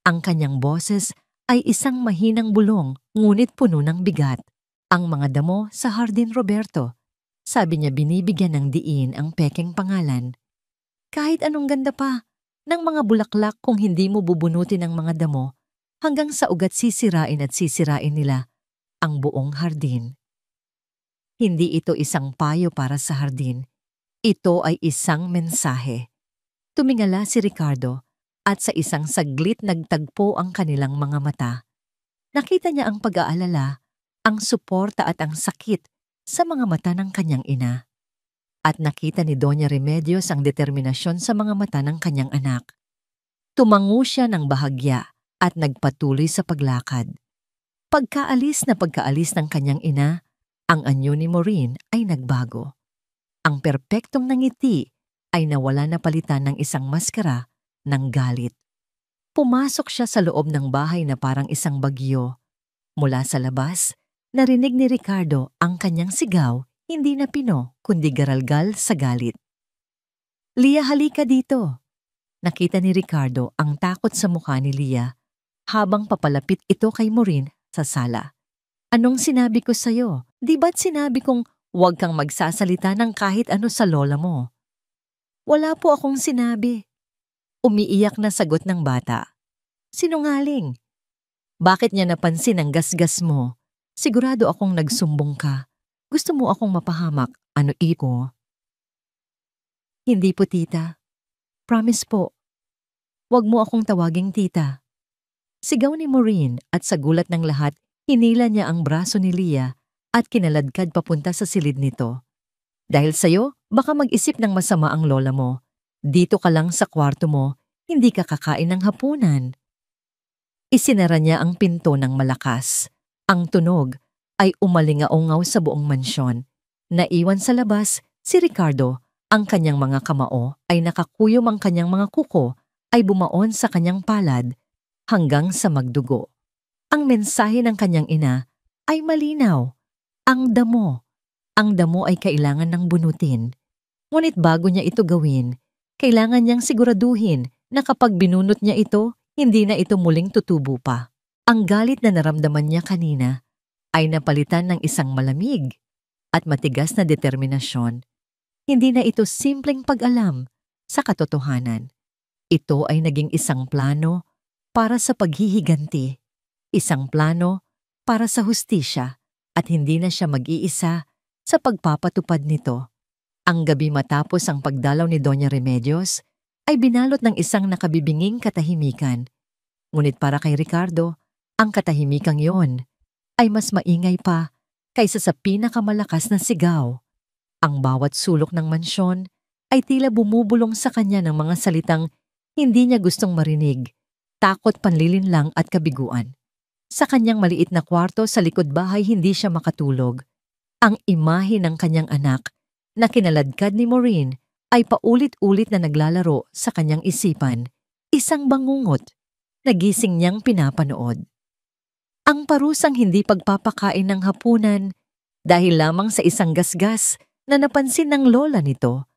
Ang kanyang boses ay isang mahinang bulong, ngunit puno ng bigat. Ang mga damo sa Hardin Roberto. Sabi niya, binibigyan ng diin ang pekeng pangalan. Kahit anong ganda pa ng mga bulaklak, kung hindi mo bubunutin ang mga damo, hanggang sa ugat sisirain at sisirain nila ang buong hardin. Hindi ito isang payo para sa hardin. Ito ay isang mensahe. Tumingala si Ricardo at sa isang saglit nagtagpo ang kanilang mga mata. Nakita niya ang pag-aalala, ang suporta at ang sakit sa mga mata ng kanyang ina. At nakita ni Doña Remedios ang determinasyon sa mga mata ng kanyang anak. Tumango siya ng bahagya at nagpatuloy sa paglakad. Pagkaalis ng kanyang ina, ang anyo ni Maureen ay nagbago. Ang perpektong nangiti ay nawala na palitan ng isang maskara ng galit. Pumasok siya sa loob ng bahay na parang isang bagyo. Mula sa labas, narinig ni Ricardo ang kanyang sigaw, hindi na pino kundi garalgal sa galit. Lia, halika dito. Nakita ni Ricardo ang takot sa mukha ni Lia habang papalapit ito kay Maureen sa sala. Anong sinabi ko sa'yo? Di ba't sinabi kong huwag kang magsasalita ng kahit ano sa lola mo? Wala po akong sinabi. Umiiyak na sagot ng bata. Sinungaling. Bakit niya napansin ang gasgas mo? Sigurado akong nagsumbong ka. Gusto mo akong mapahamak. Ano iko? Hindi po, tita. Promise po. Huwag mo akong tawaging tita. Sigaw ni Maureen at sa gulat ng lahat, hinila niya ang braso ni Leah at kinaladkad papunta sa silid nito. Dahil sa'yo, baka mag-isip ng masama ang lola mo. Dito ka lang sa kwarto mo, hindi ka kakain ng hapunan. Isinara niya ang pinto ng malakas. Ang tunog ay umalingaungaw sa buong mansyon. Naiwan sa labas, si Ricardo, ang kanyang mga kamao ay nakakuyom, ang kanyang mga kuko ay bumaon sa kanyang palad hanggang sa magdugo. Ang mensahe ng kanyang ina ay malinaw. Ang damo ay kailangan ng bunutin. Ngunit bago niya ito gawin, kailangan niyang siguraduhin na kapag binunot niya ito, hindi na ito muling tutubo pa. Ang galit na naramdaman niya kanina ay napalitan ng isang malamig at matigas na determinasyon. Hindi na ito simpleng pag-alam sa katotohanan. Ito ay naging isang plano para sa paghihiganti, isang plano para sa hustisya, at hindi na siya mag-iisa sa pagpapatupad nito. Ang gabi matapos ang pagdalaw ni Doña Remedios ay binalot ng isang nakabibinging katahimikan. Ngunit para kay Ricardo, ang katahimikang yon ay mas maingay pa kaysa sa pinakamalakas na sigaw. Ang bawat sulok ng mansyon ay tila bumubulong sa kanya ng mga salitang hindi niya gustong marinig, takot, panlilinlang at kabiguan. Sa kanyang maliit na kwarto sa likod bahay, hindi siya makatulog. Ang imahe ng kanyang anak na kinaladkad ni Maureen ay paulit-ulit na naglalaro sa kanyang isipan, isang bangungot na gising niyang pinapanood. Ang parusang hindi pagpapakain ng hapunan dahil lamang sa isang gasgas na napansin ng lola nito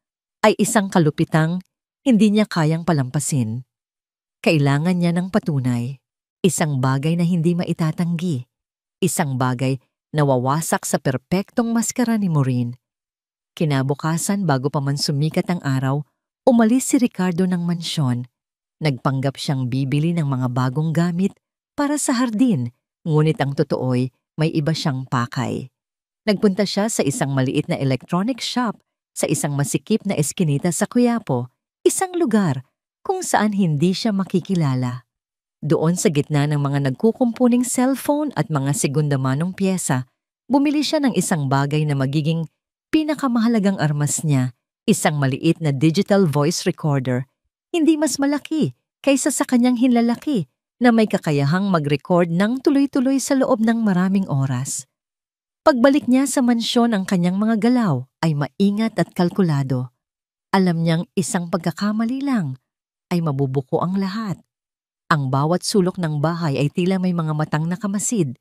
ay isang kalupitang hindi niya kayang palampasin. Kailangan niya ng patunay, isang bagay na hindi maitatanggi, isang bagay na wawasak sa perpektong maskara ni Maureen. Kinabukasan, bago pa man sumikat ang araw, umalis si Ricardo ng mansyon. Nagpanggap siyang bibili ng mga bagong gamit para sa hardin, ngunit ang totoo'y may iba siyang pakay. Nagpunta siya sa isang maliit na electronic shop sa isang masikip na eskinita sa Quiapo, isang lugar kung saan hindi siya makikilala. Doon sa gitna ng mga nagkukumpuning cellphone at mga segundamanong pyesa, bumili siya ng isang bagay na magiging pinakamahalagang armas niya, isang maliit na digital voice recorder, hindi mas malaki kaysa sa kanyang hinlalaki na may kakayahang mag-record ng tuloy-tuloy sa loob ng maraming oras. Pagbalik niya sa mansyon, ang kanyang mga galaw ay maingat at kalkulado. Alam niyang isang pagkakamali lang ay mabubuko ang lahat. Ang bawat sulok ng bahay ay tila may mga matang nakamasid.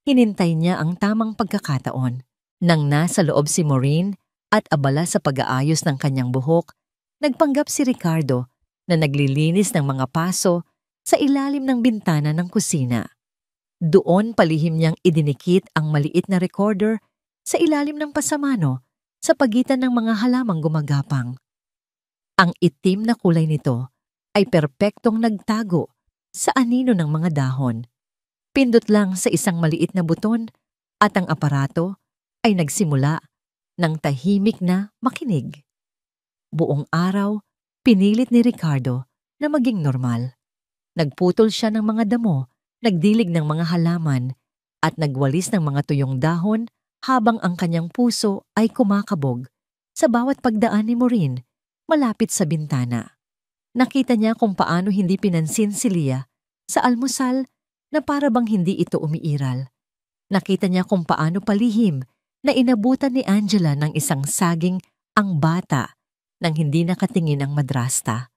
Hinintay niya ang tamang pagkakataon. Nang nasa loob si Maureen at abala sa pag-aayos ng kanyang buhok, nagpanggap si Ricardo na naglilinis ng mga paso sa ilalim ng bintana ng kusina. Doon palihim niyang idinikit ang maliit na recorder sa ilalim ng pasamano sa pagitan ng mga halamang gumagapang. Ang itim na kulay nito ay perpektong nagtago sa anino ng mga dahon. Pindot lang sa isang maliit na buton at ang aparato ay nagsimula ng tahimik na makinig. Buong araw, pinilit ni Ricardo na maging normal. Nagputol siya ng mga damo, nagdilig ng mga halaman, at nagwalis ng mga tuyong dahon habang ang kanyang puso ay kumakabog sa bawat pagdaan ni Maureen malapit sa bintana. Nakita niya kung paano hindi pinansin si Leah sa almusal na para bang hindi ito umiiral. Nakita niya kung paano palihim na inabutan ni Angela ng isang saging ang bata nang hindi nakatingin ang madrasta.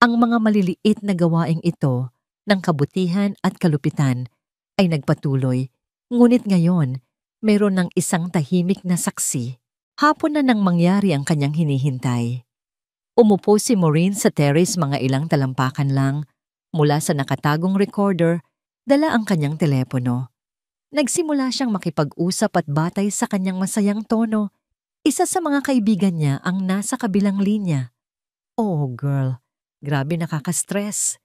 Ang mga maliliit na gawaing ito ng kabutihan at kalupitan ay nagpatuloy, ngunit ngayon mayroon ng isang tahimik na saksi. Hapon na nang mangyari ang kanyang hinihintay. Umupo si Maureen sa terrace, mga ilang talampakan lang mula sa nakatagong recorder, dala ang kanyang telepono. Nagsimula siyang makipag-usap at batay sa kanyang masayang tono. Isa sa mga kaibigan niya ang nasa kabilang linya. Oh girl, grabe nakaka-stress.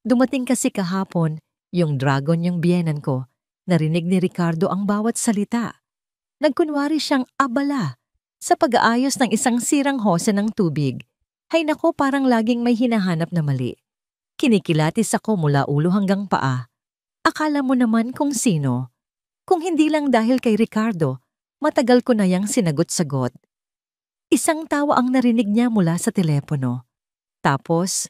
Dumating kasi kahapon, yung dragon yung biyenan ko. Narinig ni Ricardo ang bawat salita. Nagkunwari siyang abala sa pag-aayos ng isang sirang hose ng tubig. Hay nako, parang laging may hinahanap na mali. Kinikilatis ako mula ulo hanggang paa. Akala mo naman kung sino. Kung hindi lang dahil kay Ricardo, matagal ko na yang sinagot-sagot. Isang tawa ang narinig niya mula sa telepono. Tapos,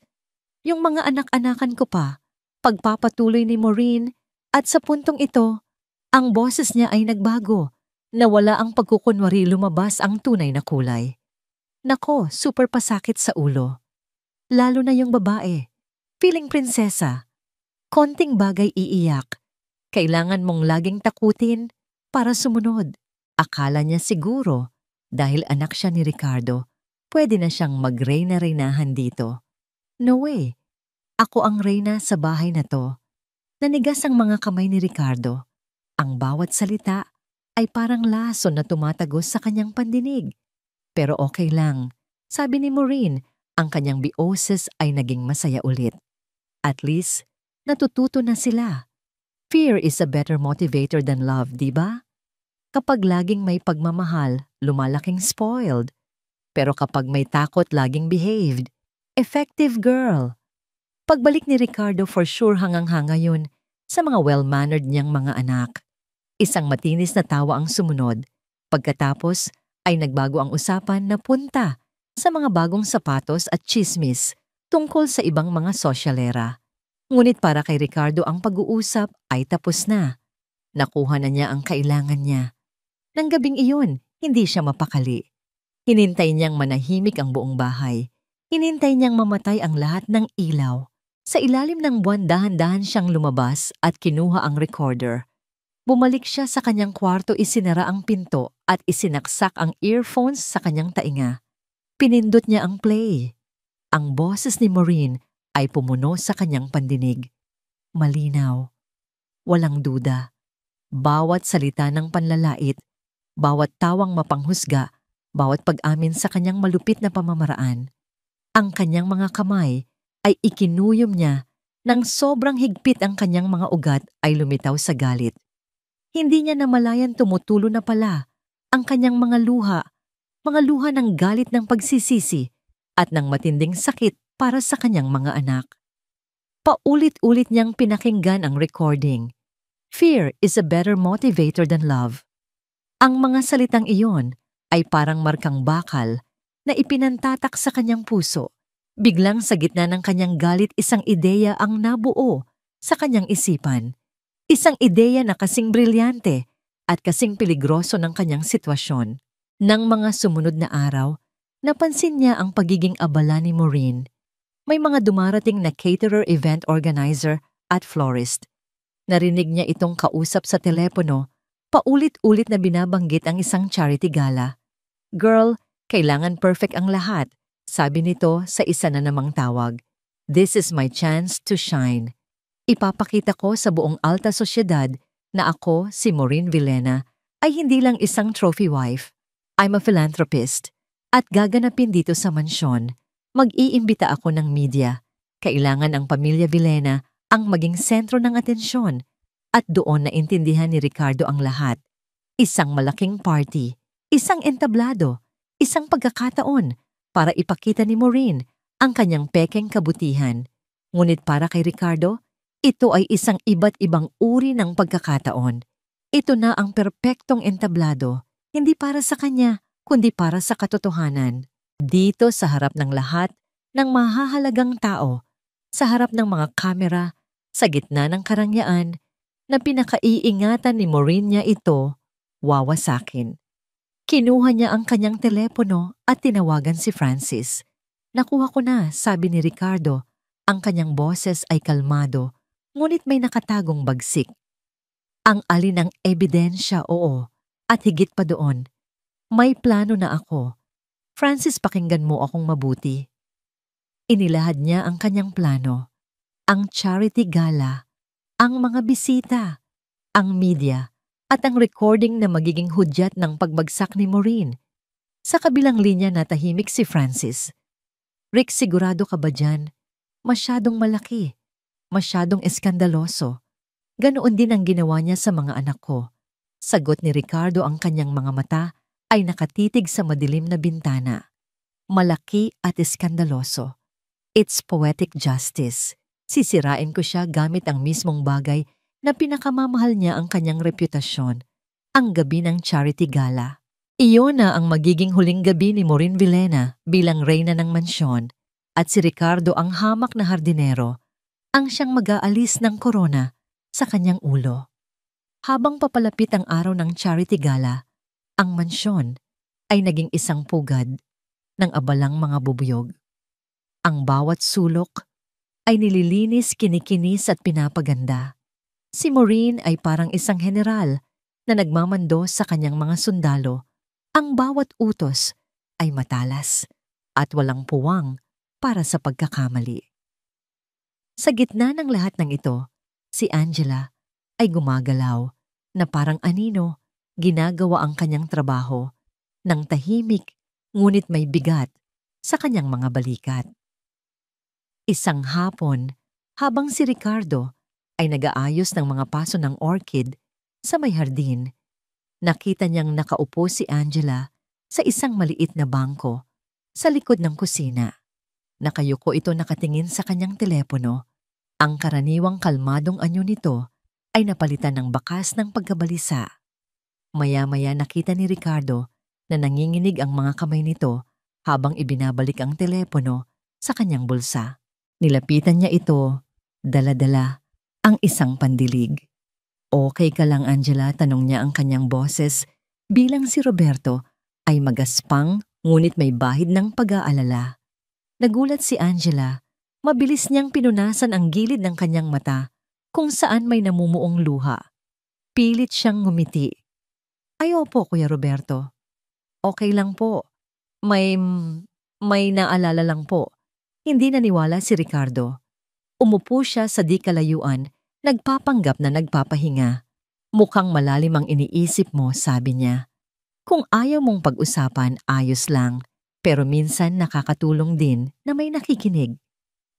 yung mga anak-anakan ko pa, pagpapatuloy ni Maureen, at sa puntong ito, ang boses niya ay nagbago. Nawala ang pagkukunwari, lumabas ang tunay na kulay. Nako, super pasakit sa ulo. Lalo na yung babae. Feeling prinsesa. Konting bagay iiyak. Kailangan mong laging takutin para sumunod. Akala niya siguro, dahil anak siya ni Ricardo, pwede na siyang mag-reyna-reynahan dito. No way. Ako ang reyna sa bahay na to. Nanigas ang mga kamay ni Ricardo. Ang bawat salita ay parang lason na tumatagos sa kanyang pandinig. Pero okay lang. Sabi ni Maureen, ang kanyang bioses ay naging masaya ulit. At least, natututo na sila. Fear is a better motivator than love, di ba? Kapag laging may pagmamahal, lumalaking spoiled. Pero kapag may takot, laging behaved. Effective girl. Pagbalik ni Ricardo, for sure hangang-hanga yun sa mga well-mannered niyang mga anak. Isang matinis na tawa ang sumunod. Pagkatapos ay nagbago ang usapan na punta sa mga bagong sapatos at tsismis tungkol sa ibang mga sosyalera. Ngunit para kay Ricardo ang pag-uusap ay tapos na. Nakuha na niya ang kailangan niya. Nang gabing iyon, hindi siya mapakali. Hinintay niyang manahimik ang buong bahay. Hinintay niyang mamatay ang lahat ng ilaw. Sa ilalim ng buwan, dahan-dahan siyang lumabas at kinuha ang recorder. Bumalik siya sa kanyang kwarto, isinara ang pinto at isinaksak ang earphones sa kanyang tainga. Pinindot niya ang play. Ang boses ni Maureen ay pumuno sa kanyang pandinig. Malinaw. Walang duda. Bawat salita ng panlalait, bawat tawang mapanghusga, bawat pag-amin sa kanyang malupit na pamamaraan. Ang kanyang mga kamay ay ikinuyom niya nang sobrang higpit, ang kanyang mga ugat ay lumitaw sa galit. Hindi niya namalayan tumutulo na pala ang kanyang mga luha ng galit, ng pagsisisi at ng matinding sakit para sa kanyang mga anak. Paulit-ulit niyang pinakinggan ang recording. Fear is a better motivator than love. Ang mga salitang iyon ay parang markang bakal na ipinantatak sa kanyang puso. Biglang sa gitna ng kanyang galit, isang ideya ang nabuo sa kanyang isipan. Isang ideya na kasing brilyante at kasing peligroso ng kanyang sitwasyon. Nang mga sumunod na araw, napansin niya ang pagiging abala ni Maureen. May mga dumarating na caterer, event organizer at florist. Narinig niya itong kausap sa telepono, paulit-ulit na binabanggit ang isang charity gala. Girl, kailangan perfect ang lahat, sabi nito sa isa na namang tawag. This is my chance to shine. Ipapakita ko sa buong alta sosyedad na ako, si Maureen Villena, ay hindi lang isang trophy wife. I'm a philanthropist. At gaganapin dito sa mansyon. Mag-iimbita ako ng media. Kailangan ang pamilya Villena ang maging sentro ng atensyon. At doon naintindihan ni Ricardo ang lahat. Isang malaking party, isang entablado, isang pagkakataon para ipakita ni Maureen ang kanyang pekeng kabutihan. Ngunit para kay Ricardo, ito ay isang iba't ibang uri ng pagkakataon. Ito na ang perpektong entablado, hindi para sa kanya, kundi para sa katotohanan. Dito sa harap ng lahat ng mahahalagang tao, sa harap ng mga kamera, sa gitna ng karangyaan, na pinakaiingatan ni Maureen niya ito, wawasakin. Kinuha niya ang kanyang telepono at tinawagan si Francis. Nakuha ko na, sabi ni Ricardo. Ang kanyang boses ay kalmado, ngunit may nakatagong bagsik. Ang alin ng ebidensya, oo, at higit pa doon. May plano na ako. Francis, pakinggan mo akong mabuti. Inilahad niya ang kanyang plano. Ang charity gala, ang mga bisita, ang media, at ang recording na magiging hudyat ng pagbagsak ni Maureen. Sa kabilang linya natahimik si Francis. Rick, sigurado ka ba dyan? Masyadong malaki, masyadong eskandaloso. Ganoon din ang ginawa niya sa mga anak ko. Sagot ni Ricardo, ang kanyang mga mata ay nakatitig sa madilim na bintana. Malaki at eskandaloso. It's poetic justice. Sisirain ko siya gamit ang mismong bagay na pinakamamahal niya ang kanyang reputasyon, ang gabi ng charity gala. Iyon na ang magiging huling gabi ni Maureen Villena bilang reyna ng mansyon, at si Ricardo, ang hamak na hardinero, ang siyang mag-aalis ng korona sa kanyang ulo. Habang papalapit ang araw ng charity gala, ang mansyon ay naging isang pugad ng abalang mga bubuyog. Ang bawat sulok ay nililinis, kinikinis at pinapaganda. Si Maureen ay parang isang general na nagmamando sa kanyang mga sundalo. Ang bawat utos ay matalas at walang puwang para sa pagkakamali. Sa gitna ng lahat ng ito, si Angela ay gumagalaw na parang anino, ginagawa ang kanyang trabaho ng tahimik ngunit may bigat sa kanyang mga balikat. Isang hapon, habang si Ricardo ay nag-aayos ng mga paso ng orchid sa may hardin, nakita niyang nakaupo si Angela sa isang maliit na bangko sa likod ng kusina. Nakayuko ito, nakatingin sa kanyang telepono. Ang karaniwang kalmadong anyo nito ay napalitan ng bakas ng pagkabalisa. Maya-maya nakita ni Ricardo na nanginginig ang mga kamay nito habang ibinabalik ang telepono sa kanyang bulsa. Nilapitan niya ito, dala-dala ang isang pandilig. "Okay ka lang, Angela?" tanong niya ang kanyang boses bilang si Roberto ay magaspang ngunit may bahid ng pag-aalala. Nagulat si Angela, mabilis niyang pinunasan ang gilid ng kanyang mata kung saan may namumuong luha. Pilit siyang ngumiti. "Ay opo, Kuya Roberto. Okay lang po. May naalala lang po." Hindi naniwala si Ricardo. Umupo siya sa di kalayuan, nagpapanggap na nagpapahinga. "Mukhang malalim ang iniisip mo," sabi niya. "Kung ayaw mong pag-usapan, ayos lang. Pero minsan nakakatulong din na may nakikinig."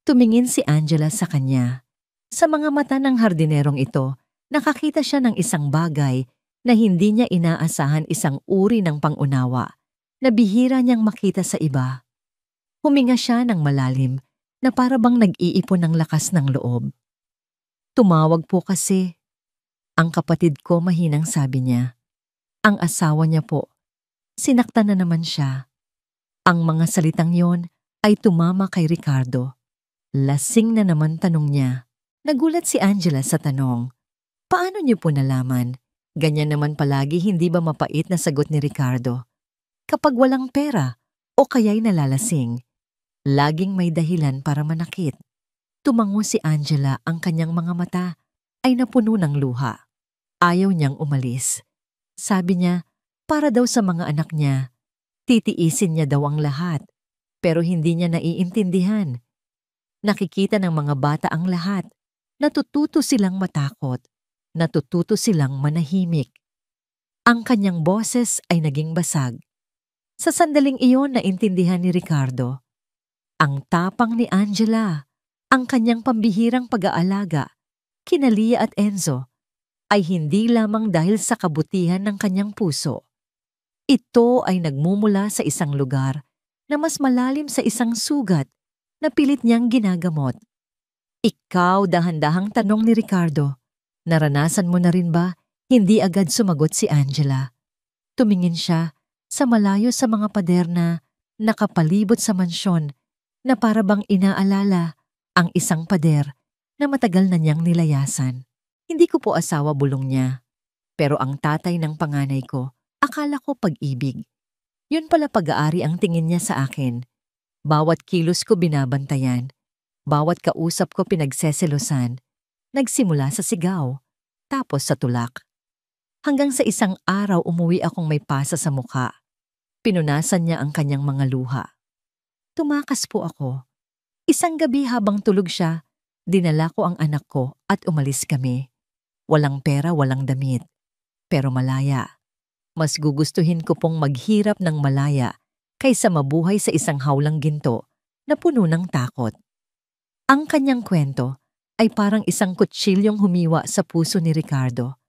Tumingin si Angela sa kanya. Sa mga mata ng hardinerong ito, nakakita siya ng isang bagay na hindi niya inaasahan, isang uri ng pangunawa na bihira niyang makita sa iba. Huminga siya ng malalim na para bang nag-iipon ng lakas ng loob. "Tumawag po kasi ang kapatid ko," mahinang sabi niya. "Ang asawa niya po. Sinaktan na naman siya." Ang mga salitang yon ay tumama kay Ricardo. "Lasing na naman?" tanong niya. Nagulat si Angela sa tanong. "Paano niyo po nalaman?" Ganyan naman palagi, hindi ba mapait na sagot ni Ricardo? Kapag walang pera o kaya'y nalalasing, laging may dahilan para manakit. Tumango si Angela, ang kanyang mga mata ay napuno ng luha. Ayaw niyang umalis. Sabi niya, para daw sa mga anak niya, titiisin niya daw ang lahat, pero hindi niya naiintindihan. Nakikita ng mga bata ang lahat. Natututo silang matakot. Natututo silang manahimik. Ang kanyang boses ay naging basag. Sa sandaling iyon, naintindihan ni Ricardo. Ang tapang ni Angela, ang kanyang pambihirang pag-aalaga, kina Lia at Enzo, ay hindi lamang dahil sa kabutihan ng kanyang puso. Ito ay nagmumula sa isang lugar na mas malalim, sa isang sugat na pilit niyang ginagamot. "Ikaw?" dahan-dahang tanong ni Ricardo. "Naranasan mo na rin ba?" Hindi agad sumagot si Angela. Tumingin siya sa malayo sa mga pader na nakapalibot sa mansyon, na para bang inaalala ang isang pader na matagal na niyang nilayasan. "Hindi ko po asawa," bulong niya. "Pero ang tatay ng panganay ko, akala ko pag-ibig. Yun pala pag-aari ang tingin niya sa akin. Bawat kilos ko binabantayan. Bawat kausap ko pinagseselosan. Nagsimula sa sigaw, tapos sa tulak. Hanggang sa isang araw umuwi akong may pasa sa mukha. Pinunasan niya ang kanyang mga luha. Tumakas po ako. Isang gabi habang tulog siya, dinala ko ang anak ko at umalis kami. Walang pera, walang damit. Pero malaya. Mas gugustuhin ko pong maghirap ng malaya kaysa mabuhay sa isang hawlang ginto na puno ng takot. Ang kanyang kwento ay parang isang kutsilyong humiwa sa puso ni Ricardo.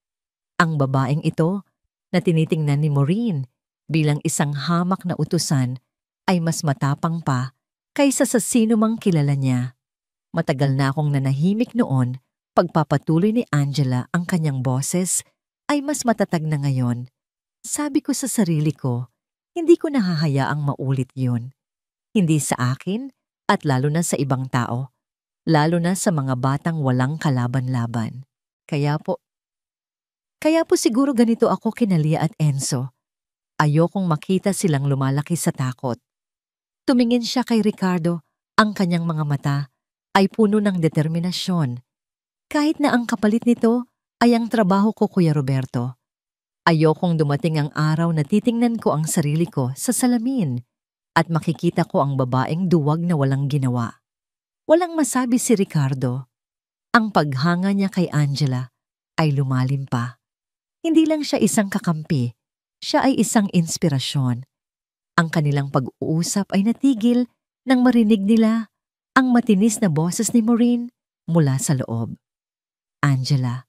Ang babaeng ito na tinitingnan ni Maureen bilang isang hamak na utusan ay mas matapang pa kaysa sa sino mang kilala niya. Matagal na akong nanahimik noon, pagpapatuloy ni Angela ang kanyang boses ay mas matatag na ngayon. Sabi ko sa sarili ko, hindi ko nahahayaang maulit yun. Hindi sa akin at lalo na sa ibang tao. Lalo na sa mga batang walang kalaban-laban. Kaya po siguro ganito ako kina Lia at Enzo. Ayokong makita silang lumalaki sa takot. Tumingin siya kay Ricardo, ang kanyang mga mata ay puno ng determinasyon. Kahit na ang kapalit nito ay ang trabaho ko, Kuya Roberto. Ayokong dumating ang araw na titingnan ko ang sarili ko sa salamin at makikita ko ang babaeng duwag na walang ginawa. Walang masabi si Ricardo. Ang paghanga niya kay Angela ay lumalim pa. Hindi lang siya isang kakampi, siya ay isang inspirasyon. Ang kanilang pag-uusap ay natigil nang marinig nila ang matinis na boses ni Maureen mula sa loob. Angela,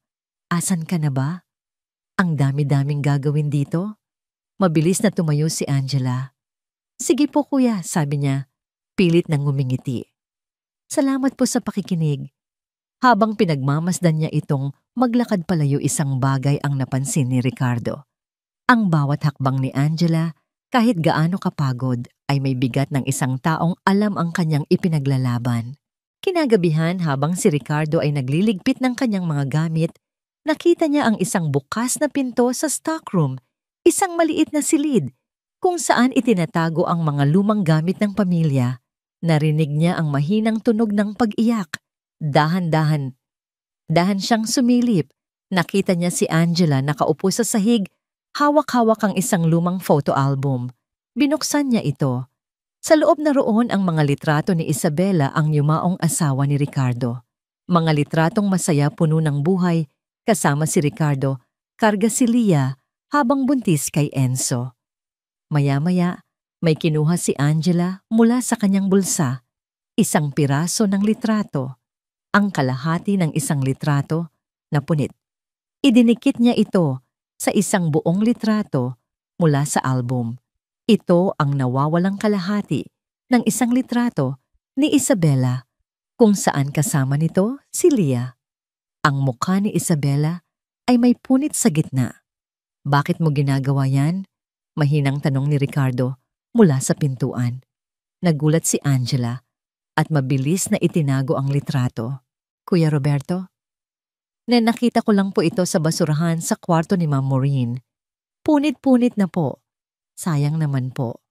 asan ka na ba? Ang dami-daming gagawin dito. Mabilis na tumayo si Angela. Sige po kuya, sabi niya, pilit nang ngumingiti. Salamat po sa pakikinig. Habang pinagmamasdan niya itong maglakad palayo, isang bagay ang napansin ni Ricardo. Ang bawat hakbang ni Angela, kahit gaano kapagod, ay may bigat ng isang taong alam ang kanyang ipinaglalaban. Kinagabihan habang si Ricardo ay nagliligpit ng kanyang mga gamit, nakita niya ang isang bukas na pinto sa stockroom, isang maliit na silid, kung saan itinatago ang mga lumang gamit ng pamilya. Narinig niya ang mahinang tunog ng pag-iyak. Dahan-dahan siyang sumilip. Nakita niya si Angela nakaupo sa sahig, hawak-hawak ang isang lumang photo album. Binuksan niya ito. Sa loob na roon ang mga litrato ni Isabela, ang yumaong asawa ni Ricardo. Mga litratong masaya, puno ng buhay, kasama si Ricardo, karga si Lia habang buntis kay Enzo. Maya-maya, may kinuha si Angela mula sa kanyang bulsa. Isang piraso ng litrato. Ang kalahati ng isang litrato na punit. Idinikit niya ito sa isang buong litrato mula sa album. Ito ang nawawalang kalahati ng isang litrato ni Isabela, kung saan kasama nito si Lia. Ang mukha ni Isabela ay may punit sa gitna. Bakit mo ginagawa yan? Mahinang tanong ni Ricardo mula sa pintuan. Nagulat si Angela at mabilis na itinago ang litrato. Kuya Roberto? Nakita ko lang po ito sa basurahan sa kwarto ni Ma'am Maureen. Punit-punit na po. Sayang naman po.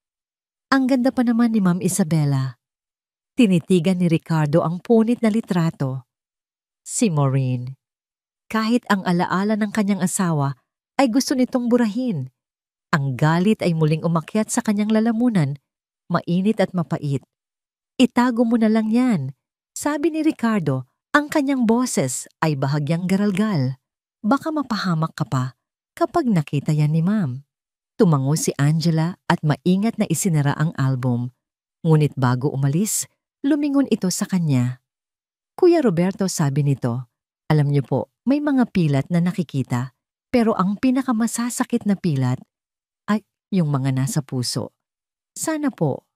Ang ganda pa naman ni Ma'am Isabela. Tinitigan ni Ricardo ang punit na litrato. Si Maureen. Kahit ang alaala ng kanyang asawa ay gusto nitong burahin. Ang galit ay muling umakyat sa kanyang lalamunan, mainit at mapait. Itago mo na lang yan, sabi ni Ricardo. Ang kanyang boses ay bahagyang garalgal. Baka mapahamak ka pa kapag nakita yan ni Ma'am. Tumango si Angela at maingat na isinara ang album. Ngunit bago umalis, lumingon ito sa kanya. Kuya Roberto, sabi nito, alam niyo po, may mga pilat na nakikita, pero ang pinakamasasakit na pilat ay yung mga nasa puso. Sana po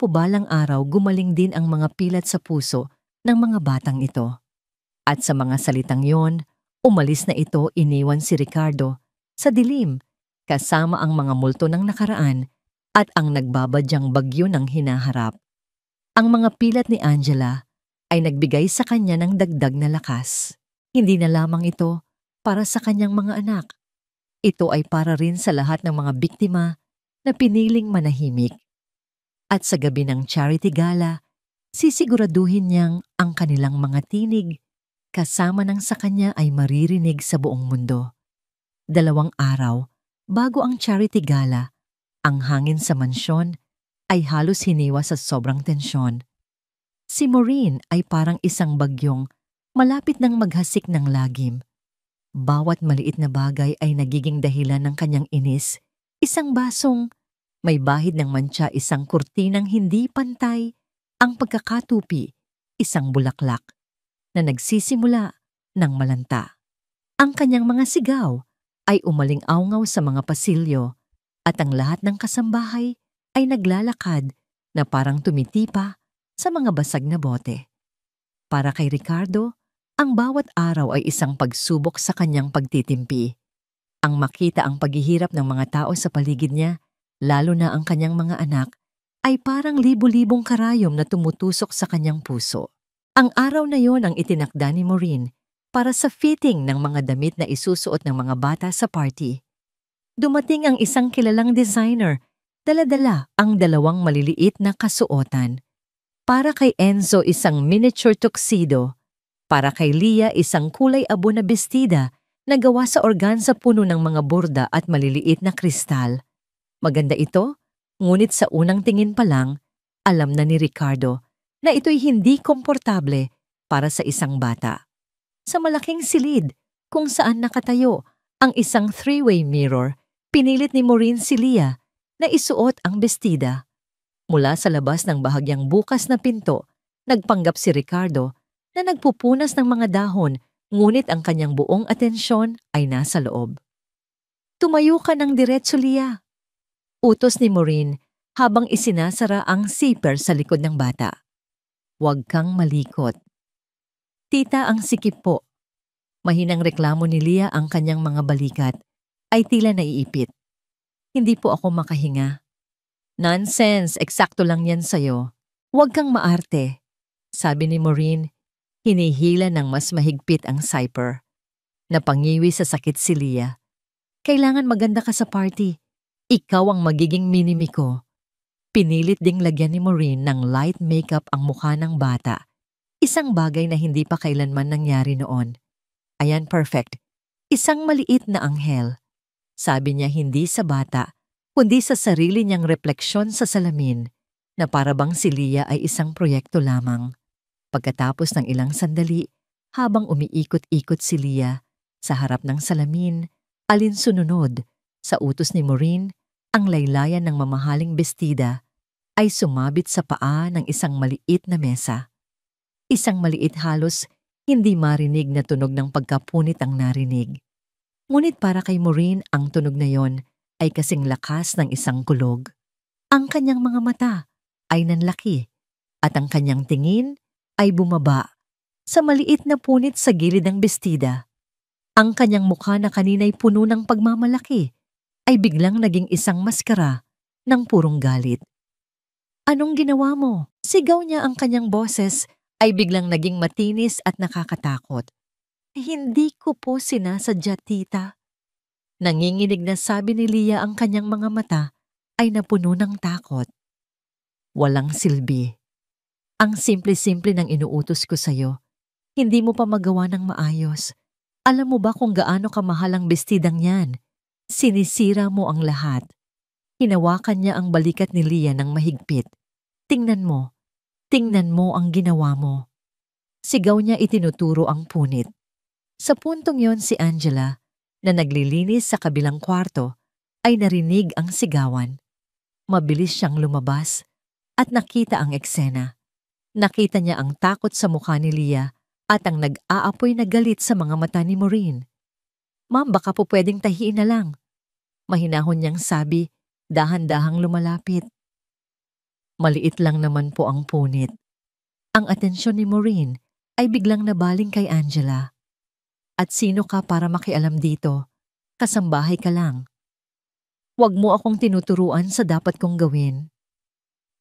balang araw gumaling din ang mga pilat sa puso ng mga batang ito. At sa mga salitang yon, umalis na ito, iniwan si Ricardo sa dilim, kasama ang mga multo ng nakaraan at ang nagbabadyang bagyo ng hinaharap. Ang mga pilat ni Angela ay nagbigay sa kanya ng dagdag na lakas. Hindi na lamang ito para sa kanyang mga anak. Ito ay para rin sa lahat ng mga biktima na piniling manahimik. At sa gabi ng charity gala, sisiguraduhin niyang ang kanilang mga tinig kasama ng sa kanya ay maririnig sa buong mundo. 2 araw bago ang charity gala, ang hangin sa mansyon ay halos hiniwa sa sobrang tensyon. Si Maureen ay parang isang bagyong Malapit nang maghasik ng lagim. Bawat maliit na bagay ay nagiging dahilan ng kanyang inis. Isang basong may bahid ng mantsa, isang kurtinang hindi pantay, ang pagkakatupi, isang bulaklak na nagsisimula ng malanta. Ang kanyang mga sigaw ay umaling-awngaw sa mga pasilyo at ang lahat ng kasambahay ay naglalakad na parang tumitipa sa mga basag na bote. Para kay Ricardo, ang bawat araw ay isang pagsubok sa kanyang pagtitimpi. Ang makita ang paghihirap ng mga tao sa paligid niya, lalo na ang kanyang mga anak, ay parang libo-libong karayom na tumutusok sa kanyang puso. Ang araw na yon ang itinakda ni Maureen para sa fitting ng mga damit na isusuot ng mga bata sa party. Dumating ang isang kilalang designer, dala-dala ang dalawang maliliit na kasuotan. Para kay Enzo, isang miniature tuxedo. Para kay Leah, isang kulay abo na bestida na gawa sa organza, puno ng mga borda at maliliit na kristal. Maganda ito, ngunit sa unang tingin pa lang, alam na ni Ricardo na ito'y hindi komportable para sa isang bata. Sa malaking silid kung saan nakatayo ang isang three-way mirror, pinilit ni Maureen si Leah na isuot ang bestida. Mula sa labas ng bahagyang bukas na pinto, nagpanggap si Ricardo na nagpupunas ng mga dahon, ngunit ang kanyang buong atensyon ay nasa loob. Tumayo ka ng diretso, Leah. Utos ni Maureen habang isinasara ang zipper sa likod ng bata. Huwag kang malikot. Tita, ang sikip po. Mahinang reklamo ni Leah, ang kanyang mga balikat ay tila naiipit. Hindi po ako makahinga. Nonsense, eksakto lang yan sa'yo. Huwag kang maarte, sabi ni Maureen, hinihila ng mas mahigpit ang zipper. Napangiwi sa sakit si Leah. Kailangan maganda ka sa party. Ikaw ang magiging minimi ko. Pinilit ding lagyan ni Maureen ng light makeup ang mukha ng bata. Isang bagay na hindi pa kailanman nangyari noon. Ayan, perfect. Isang maliit na anghel. Sabi niya, hindi sa bata, kundi sa sarili niyang refleksyon sa salamin, na parabang si Leah ay isang proyekto lamang. Pagkatapos ng ilang sandali, habang umiikot-ikot si Leah sa harap ng salamin, alinsununod sa utos ni Maureen, ang laylayan ng mamahaling bestida ay sumabit sa paa ng isang maliit na mesa. Isang maliit, halos hindi marinig na tunog ng pagkapunit ang narinig. Ngunit para kay Maureen, ang tunog na yon ay kasing lakas ng isang kulog. Ang kanyang mga mata ay nanlaki at ang kanyang tingin ay bumaba sa maliit na punit sa gilid ng bestida. Ang kanyang mukha na kanina'y puno ng pagmamalaki ay biglang naging isang maskara ng purong galit. Anong ginawa mo? Sigaw niya, ang kanyang boses ay biglang naging matinis at nakakatakot. Hindi ko po sinasadya, tita. Nanginginig na sabi ni Leah, ang kanyang mga mata ay napuno ng takot. Walang silbi. Ang simple-simple ng inuutos ko sa'yo. Hindi mo pa magawa ng maayos. Alam mo ba kung gaano kamahal ang bestidang yan? Sinisira mo ang lahat. Hinawakan niya ang balikat ni Leah ng mahigpit. Tingnan mo ang ginawa mo. Sigaw niya, itinuturo ang punit. Sa puntong yon, si Angela, na naglilinis sa kabilang kwarto, ay narinig ang sigawan. Mabilis siyang lumabas at nakita ang eksena. Nakita niya ang takot sa mukha ni Leah at ang nag-aapoy na galit sa mga mata ni Maureen. Ma'am, baka po pwedeng tahiin na lang. Mahinahon niyang sabi, dahan-dahang lumalapit. Maliit lang naman po ang punit. Ang atensyon ni Maureen ay biglang nabaling kay Angela. At sino ka para makialam dito? Kasambahay ka lang. Huwag mo akong tinuturuan sa dapat kong gawin.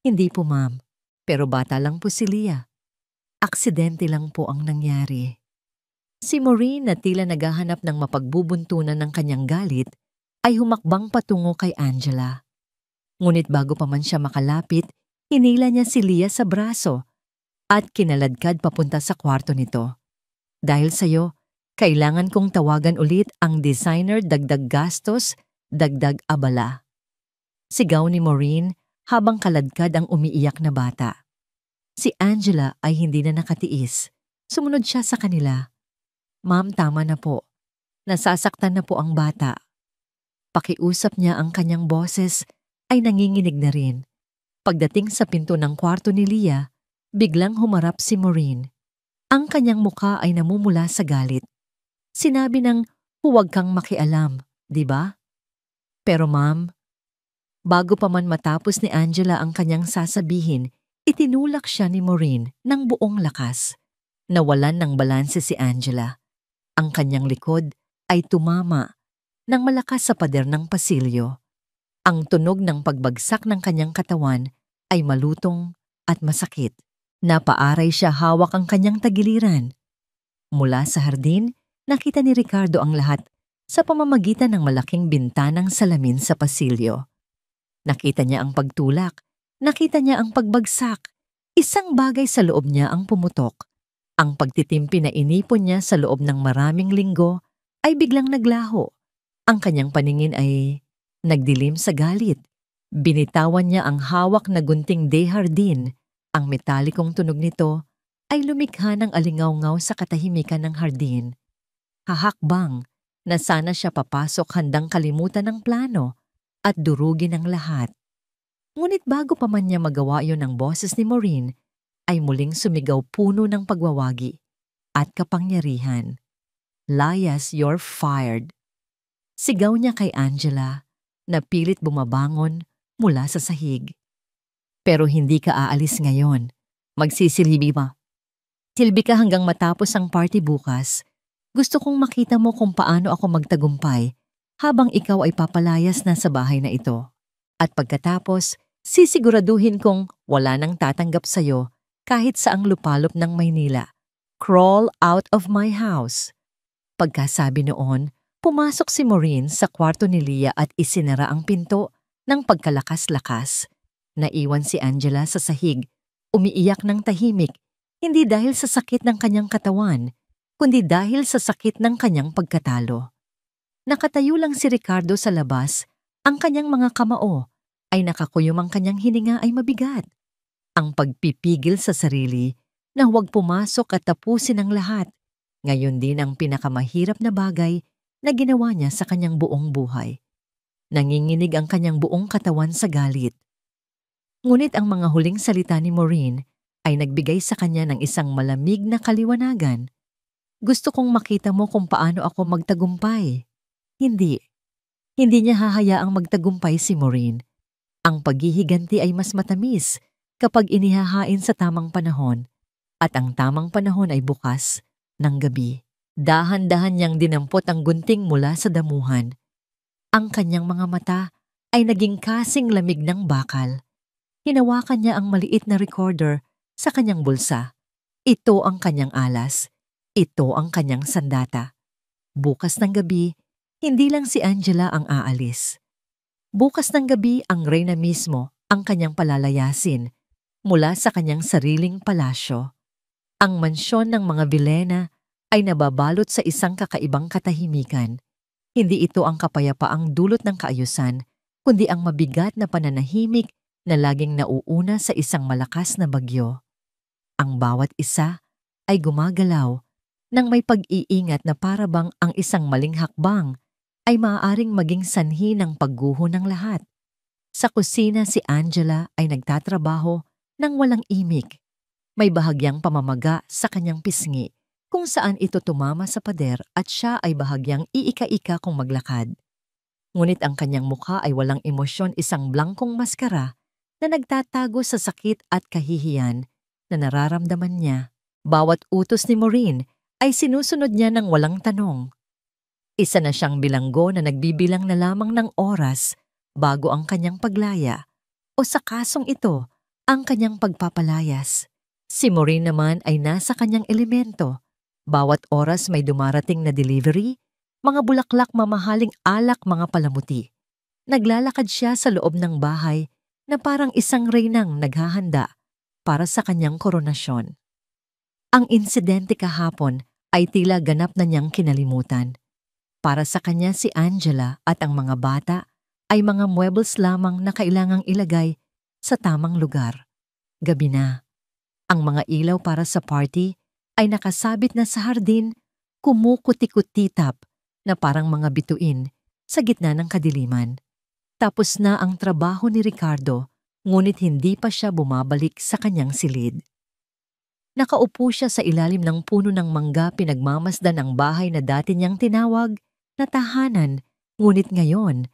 Hindi po, ma'am. Pero bata lang po si Leah. Aksidente lang po ang nangyari. Si Maureen, na tila naghahanap ng mapagbubuntunan ng kanyang galit, ay humakbang patungo kay Angela. Ngunit bago pa man siya makalapit, hinila niya si Leah sa braso at kinaladkad papunta sa kwarto nito. Dahil sa'yo, kailangan kong tawagan ulit ang designer, dagdag gastos, dagdag abala. Sigaw ni Maureen habang kaladkad ang umiiyak na bata. Si Angela ay hindi na nakatiis Sumunod siya sa kanila. "Ma'am, tama na po. Nasasaktan na po ang bata." Pakiusap niya ang kanyang boses ay nanginginig na rin. Pagdating sa pinto ng kwarto ni Leah, biglang humarap si Maureen. Ang kanyang muka ay namumula sa galit. Sinabi ng, "Huwag kang makialam, di ba?" Pero ma'am, bago pa man matapos ni Angela ang kanyang sasabihin, itinulak siya ni Maureen ng buong lakas. Nawalan ng balanse si Angela. Ang kanyang likod ay tumama ng malakas sa pader ng pasilyo. Ang tunog ng pagbagsak ng kanyang katawan ay malutong at masakit. Napaaray siya hawak ang kanyang tagiliran. Mula sa hardin, nakita ni Ricardo ang lahat sa pamamagitan ng malaking bintanang salamin sa pasilyo. Nakita niya ang pagtulak, nakita niya ang pagbagsak. Isang bagay sa loob niya ang pumutok. Ang pagtitimpi na inipon niya sa loob ng maraming linggo ay biglang naglaho. Ang kanyang paningin ay nagdilim sa galit. Binitawan niya ang hawak na gunting de hardin. Ang metalikong tunog nito ay lumikha ng alingaw-ngaw sa katahimikan ng hardin. Hahakbang na sana siya papasok handang kalimutan ng plano at durugin ang lahat. Ngunit bago pa man niya magawa yon ang boses ni Maureen, ay muling sumigaw puno ng pagwawagi at kapangyarihan. "Layas, you're fired." Sigaw niya kay Angela na pilit bumabangon mula sa sahig. "Pero hindi ka aalis ngayon. Magsisilbi ba? Silbi ka hanggang matapos ang party bukas. Gusto kong makita mo kung paano ako magtagumpay habang ikaw ay papalayas na sa bahay na ito. At pagkatapos, sisiguraduhin kong wala nang tatanggap sa'yo kahit saang lupalop ng Maynila. Crawl out of my house." Pagkasabi noon, pumasok si Maureen sa kwarto ni Leah at isinara ang pinto ng pagkalakas-lakas. Naiwan si Angela sa sahig, umiiyak ng tahimik, hindi dahil sa sakit ng kanyang katawan, kundi dahil sa sakit ng kanyang pagkatalo. Nakatayo lang si Ricardo sa labas, ang kanyang mga kamao ay nakakuyom, ang kanyang hininga ay mabigat. Ang pagpipigil sa sarili na huwag pumasok at tapusin ang lahat, ngayon din ang pinakamahirap na bagay na ginawa niya sa kanyang buong buhay. Nanginginig ang kanyang buong katawan sa galit. Ngunit ang mga huling salita ni Maureen ay nagbigay sa kanya ng isang malamig na kaliwanagan. "Gusto kong makita mo kung paano ako magtagumpay." Hindi. Hindi niya hahayaang magtagumpay si Maureen. Ang paghihiganti ay mas matamis kapag inihahain sa tamang panahon, at ang tamang panahon ay bukas ng gabi. Dahan-dahan niyang dinampot ang gunting mula sa damuhan. Ang kanyang mga mata ay naging kasing lamig ng bakal. Hinawakan niya ang maliit na recorder sa kanyang bulsa. Ito ang kanyang alas. Ito ang kanyang sandata. Bukas ng gabi, hindi lang si Angela ang aalis. Bukas ng gabi, ang reyna mismo ang kanyang palalayasin mula sa kanyang sariling palasyo. Ang mansyon ng mga Villena ay nababalot sa isang kakaibang katahimikan. Hindi ito ang kapayapaang dulot ng kaayusan, kundi ang mabigat na pananahimik na laging nauuna sa isang malakas na bagyo. Ang bawat isa ay gumagalaw nang may pag-iingat na parabang ang isang maling hakbang ay maaaring maging sanhi ng pagguho ng lahat. Sa kusina, si Angela ay nagtatrabaho nang walang imik. May bahagyang pamamaga sa kanyang pisngi kung saan ito tumama sa pader at siya ay bahagyang iika-ika kung maglakad. Ngunit ang kanyang mukha ay walang emosyon, isang blangkong maskara na nagtatago sa sakit at kahihiyan na nararamdaman niya. Bawat utos ni Maureen ay sinusunod niya ng walang tanong. Isa na siyang bilanggo na nagbibilang na lamang ng oras bago ang kanyang paglaya, o sa kasong ito, ang kanyang pagpapalayas. Si Maureen naman ay nasa kanyang elemento. Bawat oras may dumarating na delivery, mga bulaklak, mamahaling alak, mga palamuti. Naglalakad siya sa loob ng bahay na parang isang reynang naghahanda para sa kanyang koronasyon. Ang insidente kahapon ay tila ganap na niyang kinalimutan. Para sa kanya, si Angela at ang mga bata ay mga muebles lamang na kailangang ilagay sa tamang lugar. Gabi na. Ang mga ilaw para sa party ay nakasabit na sa hardin, kumukutikutitap na parang mga bituin sa gitna ng kadiliman. Tapos na ang trabaho ni Ricardo, ngunit hindi pa siya bumabalik sa kanyang silid. Nakaupo siya sa ilalim ng puno ng mangga, pinagmamasdan ang bahay na dati niyang tinawag na tahanan, ngunit ngayon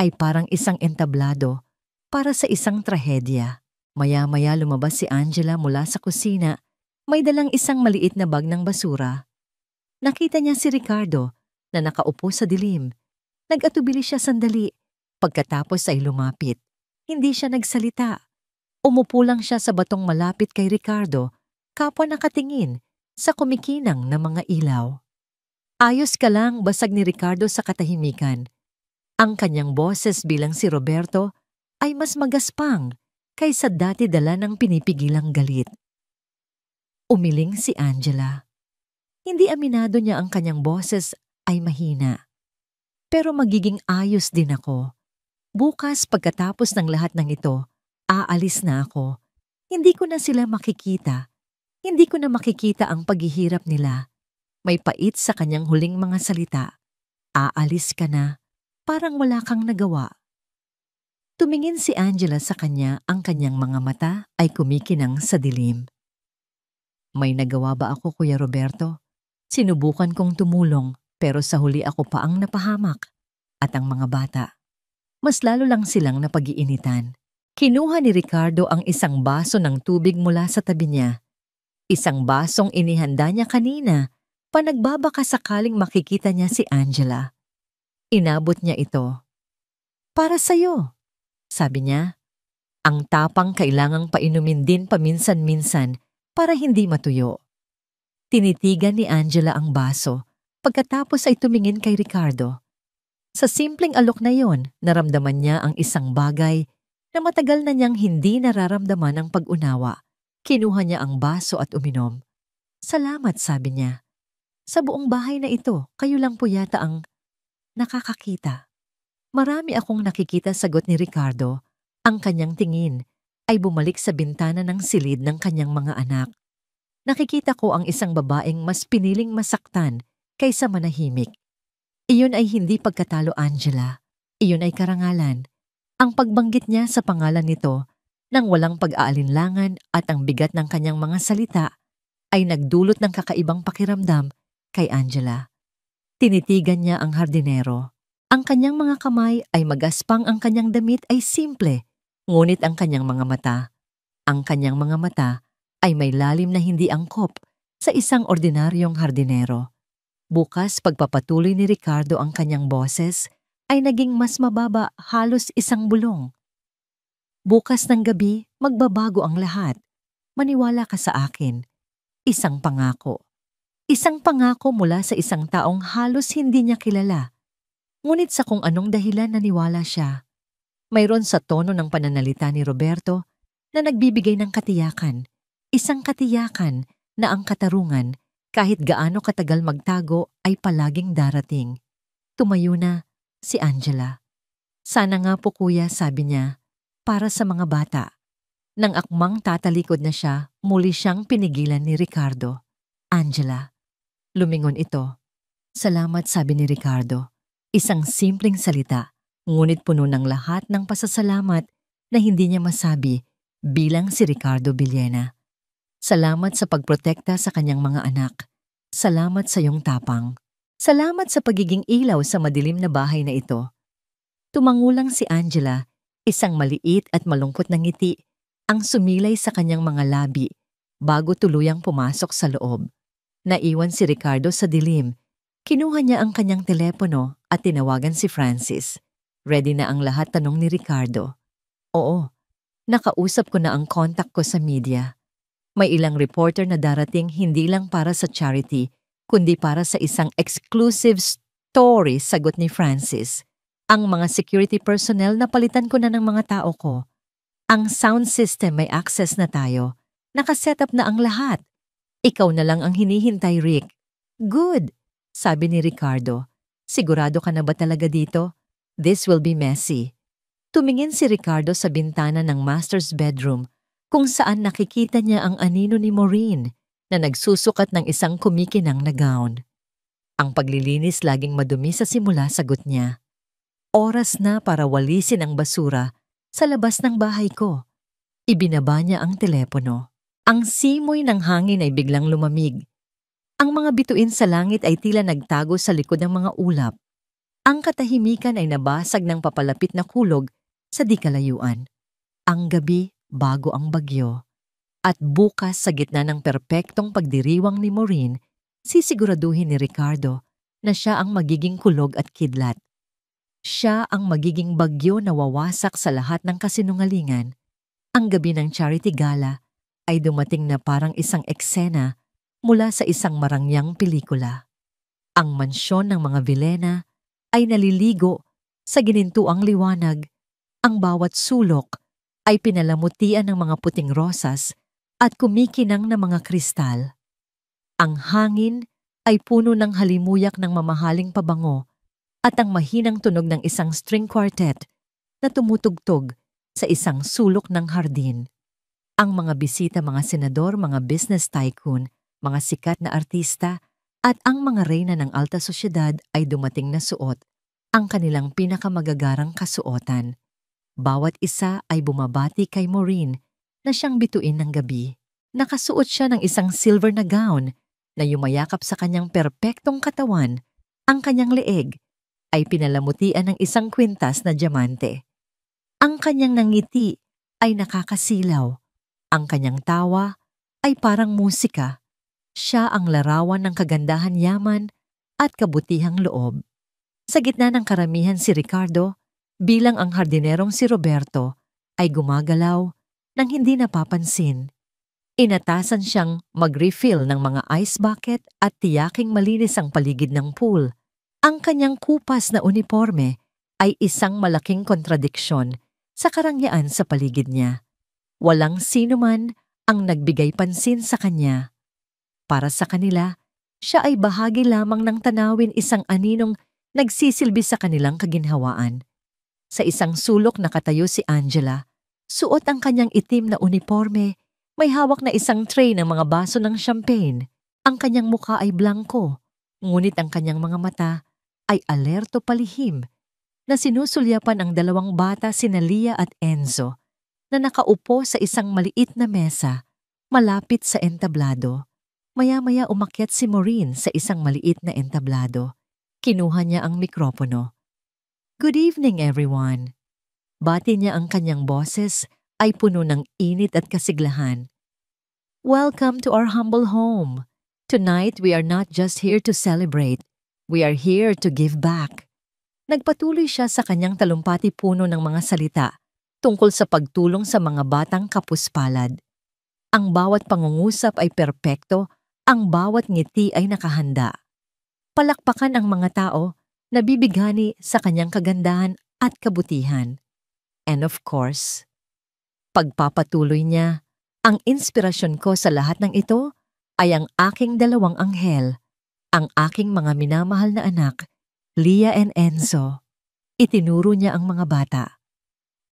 ay parang isang entablado para sa isang trahedya. Maya-maya lumabas si Angela mula sa kusina, may dalang isang maliit na bag ng basura. Nakita niya si Ricardo na nakaupo sa dilim. Nag-atubili siya sandali, pagkatapos ay lumapit. Hindi siya nagsalita. Umupo lang siya sa batong malapit kay Ricardo, kapwa nakatingin sa kumikinang na mga ilaw. Ayos ka lang, basag ni Ricardo sa katahimikan. Ang kanyang boses bilang si Roberto ay mas magaspang kaysa dati dala ng pinipigilang galit. Umiling si Angela. Hindi aminado niya ang kanyang boses ay mahina. Pero magiging ayos din ako. Bukas pagkatapos ng lahat ng ito, aalis na ako. Hindi ko na sila makikita. Hindi ko na makikita ang paghihirap nila. May pait sa kanyang huling mga salita. Aalis ka na, parang wala kang nagawa. Tumingin si Angela sa kanya, ang kanyang mga mata ay kumikinang sa dilim. May nagawa ba ako, Kuya Roberto? Sinubukan kong tumulong, pero sa huli ako pa ang napahamak. At ang mga bata, mas lalo lang silang napag-iinitan. Kinuha ni Ricardo ang isang baso ng tubig mula sa tabi niya. Isang basong inihanda niya kanina, panagbabaka sakaling makikita niya si Angela. Inabot niya ito. Para sa'yo, sabi niya. Ang tapang kailangang painumin din paminsan-minsan para hindi matuyo. Tinitigan ni Angela ang baso, pagkatapos ay tumingin kay Ricardo. Sa simpleng alok na yon, naramdaman niya ang isang bagay na matagal na niyang hindi nararamdaman ang pag-unawa. Kinuha niya ang baso at uminom. Salamat, sabi niya. Sa buong bahay na ito, kayo lang po yata ang nakakakita. Marami akong nakikita, sagot ni Ricardo. Ang kanyang tingin ay bumalik sa bintana ng silid ng kanyang mga anak. Nakikita ko ang isang babaeng mas piniling masaktan kaysa manahimik. Iyon ay hindi pagkatalo, Angela. Iyon ay karangalan. Ang pagbanggit niya sa pangalan nito nang walang pag-aalinlangan at ang bigat ng kanyang mga salita ay nagdulot ng kakaibang pakiramdam kay Angela. Tinitigan niya ang hardinero. Ang kanyang mga kamay ay magaspang, ang kanyang damit ay simple, ngunit ang kanyang mga mata ay may lalim na hindi angkop sa isang ordinaryong hardinero. Bukas pagpapatuloy ni Ricardo, ang kanyang boses ay naging mas mababa, halos isang bulong. Bukas ng gabi, magbabago ang lahat. Maniwala ka sa akin. Isang pangako. Isang pangako mula sa isang taong halos hindi niya kilala. Ngunit sa kung anong dahilan naniwala siya. Mayroon sa tono ng pananalita ni Roberto na nagbibigay ng katiyakan. Isang katiyakan na ang katarungan, kahit gaano katagal magtago, ay palaging darating. Tumayo na si Angela. Sana nga po, kuya, sabi niya, para sa mga bata. Nang akmang tatalikod na siya, muli siyang pinigilan ni Ricardo. Angela. Lumingon ito. Salamat, sabi ni Ricardo. Isang simpleng salita, ngunit puno ng lahat ng pasasalamat na hindi niya masabi bilang si Ricardo Villena. Salamat sa pagprotekta sa kanyang mga anak. Salamat sa iyong tapang. Salamat sa pagiging ilaw sa madilim na bahay na ito. Tumangulang si Angela, isang maliit at malungkot na ngiti ang sumilay sa kanyang mga labi bago tuluyang pumasok sa loob. Naiwan si Ricardo sa dilim. Kinuha niya ang kanyang telepono at tinawagan si Francis. Ready na ang lahat, tanong ni Ricardo. Oo, nakausap ko na ang contact ko sa media. May ilang reporter na darating, hindi lang para sa charity, kundi para sa isang exclusive story, sagot ni Francis. Ang mga security personnel na palitan ko na ng mga tao ko. Ang sound system may access na tayo. Nakasetup na ang lahat. Ikaw na lang ang hinihintay, Rick. Good, sabi ni Ricardo. Sigurado ka na ba talaga dito? This will be messy. Tumingin si Ricardo sa bintana ng master's bedroom kung saan nakikita niya ang anino ni Maureen na nagsusukat ng isang kumikinang na gown. Ang paglilinis laging madumi sa simula, sagot niya. Oras na para walisin ang basura sa labas ng bahay ko. Ibinaba niya ang telepono. Ang simoy ng hangin ay biglang lumamig. Ang mga bituin sa langit ay tila nagtago sa likod ng mga ulap. Ang katahimikan ay nabasag ng papalapit na kulog sa di kalayuan. Ang gabi bago ang bagyo. At bukas sa gitna ng perpektong pagdiriwang ni Maureen, sisiguraduhin ni Ricardo na siya ang magiging kulog at kidlat. Siya ang magiging bagyo na wawasak sa lahat ng kasinungalingan. Ang gabi ng charity gala ay dumating na parang isang eksena mula sa isang marangyang pelikula. Ang mansyon ng mga Villena ay naliligo sa ginintuang liwanag. Ang bawat sulok ay pinalamutian ng mga puting rosas at kumikinang na mga kristal. Ang hangin ay puno ng halimuyak ng mamahaling pabango at ang mahinang tunog ng isang string quartet na tumutugtog sa isang sulok ng hardin. Ang mga bisita, mga senador, mga business tycoon, mga sikat na artista at ang mga reyna ng alta sosyedad ay dumating na suot ang kanilang pinakamagagarang kasuotan. Bawat isa ay bumabati kay Maureen na siyang bituin ng gabi. Nakasuot siya ng isang silver na gown na yumayakap sa kanyang perpektong katawan. Ang kanyang leeg ay pinalamutian ng isang kwintas na diamante. Ang kanyang nangiti ay nakakasilaw. Ang kanyang tawa ay parang musika. Siya ang larawan ng kagandahan, yaman at kabutihang loob. Sa gitna ng karamihan, si Ricardo, bilang ang hardinerong si Roberto, ay gumagalaw nang hindi napapansin. Inatasan siyang mag-refill ng mga ice bucket at tiyaking malinis ang paligid ng pool. Ang kanyang kupas na uniforme ay isang malaking kontradiksyon sa karangyaan sa paligid niya. Walang sino man ang nagbigay pansin sa kanya. Para sa kanila, siya ay bahagi lamang ng tanawin, isang aninong nagsisilbi sa kanilang kaginhawaan. Sa isang sulok nakatayo si Angela, suot ang kanyang itim na uniforme, may hawak na isang tray ng mga baso ng champagne. Ang kanyang mukha ay blangko, ngunit ang kanyang mga mata ay alerto palihim na sinusulyapan ang dalawang bata, sina Leah at Enzo, na nakaupo sa isang maliit na mesa malapit sa entablado. Maya-maya umakyat si Maureen sa isang maliit na entablado. Kinuha niya ang mikropono. Good evening, everyone. Bati niya, ang kanyang boses ay puno ng init at kasiglahan. Welcome to our humble home. Tonight we are not just here to celebrate. We are here to give back. Nagpatuloy siya sa kanyang talumpati puno ng mga salita tungkol sa pagtulong sa mga batang kapuspalad. Ang bawat pangungusap ay perpekto, ang bawat ngiti ay nakahanda. Palakpakan ang mga tao na bibighani sa kanyang kagandahan at kabutihan. And of course, pagpapatuloy niya, ang inspirasyon ko sa lahat ng ito ay ang aking dalawang anghel, ang aking mga minamahal na anak, Leah and Enzo. Itinuro niya ang mga bata.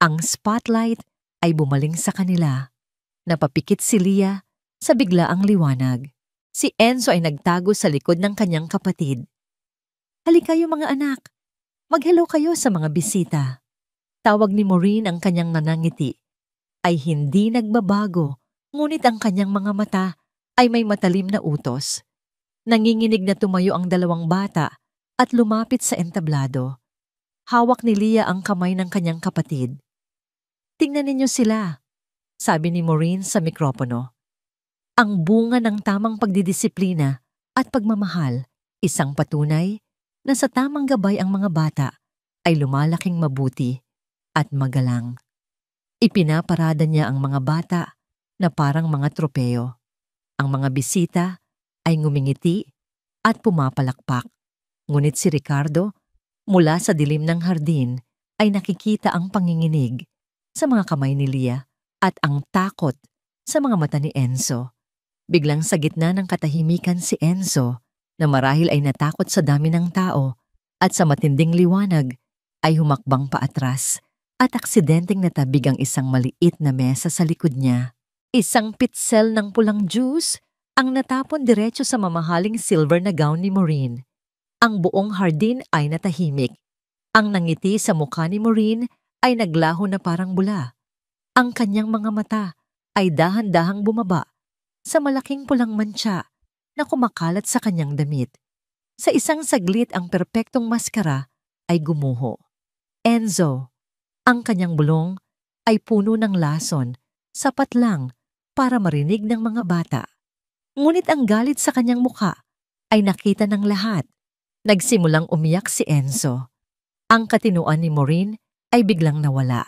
Ang spotlight ay bumaling sa kanila. Napapikit si Leah sa biglaang liwanag. Si Enzo ay nagtago sa likod ng kanyang kapatid. Halika kayo mga anak, mag-hello kayo sa mga bisita. Tawag ni Maureen, ang kanyang nanangiti ay hindi nagbabago, ngunit ang kanyang mga mata ay may matalim na utos. Nanginginig na tumayo ang dalawang bata at lumapit sa entablado. Hawak ni Leah ang kamay ng kanyang kapatid. Tingnan ninyo sila, sabi ni Maureen sa mikropono. Ang bunga ng tamang pagdidisiplina at pagmamahal, isang patunay na sa tamang gabay ang mga bata ay lumalaking mabuti at magalang. Ipinaparada niya ang mga bata na parang mga tropeo. Ang mga bisita ay ngumingiti at pumapalakpak. Ngunit si Ricardo, mula sa dilim ng hardin, ay nakikita ang panginginig sa mga kamay ni Leah at ang takot sa mga mata ni Enzo. Biglang sa gitna ng katahimikan, si Enzo, na marahil ay natakot sa dami ng tao at sa matinding liwanag, ay humakbang paatras at aksidenteng natabig ang isang maliit na mesa sa likod niya. Isang pitsel ng pulang juice ang natapon diretso sa mamahaling silver na gown ni Maureen. Ang buong hardin ay natahimik. Ang nangiti sa mukha ni Maureen ay naglaho na parang bula. Ang kanyang mga mata ay dahan-dahang bumaba sa malaking pulang mantsa na kumakalat sa kanyang damit. Sa isang saglit ang perpektong maskara ay gumuho. Enzo, ang kanyang bulong ay puno ng lason, sapat lang para marinig ng mga bata. Ngunit ang galit sa kanyang mukha ay nakita ng lahat. Nagsimulang umiyak si Enzo. Ang katinuan ni Maureen ay biglang nawala.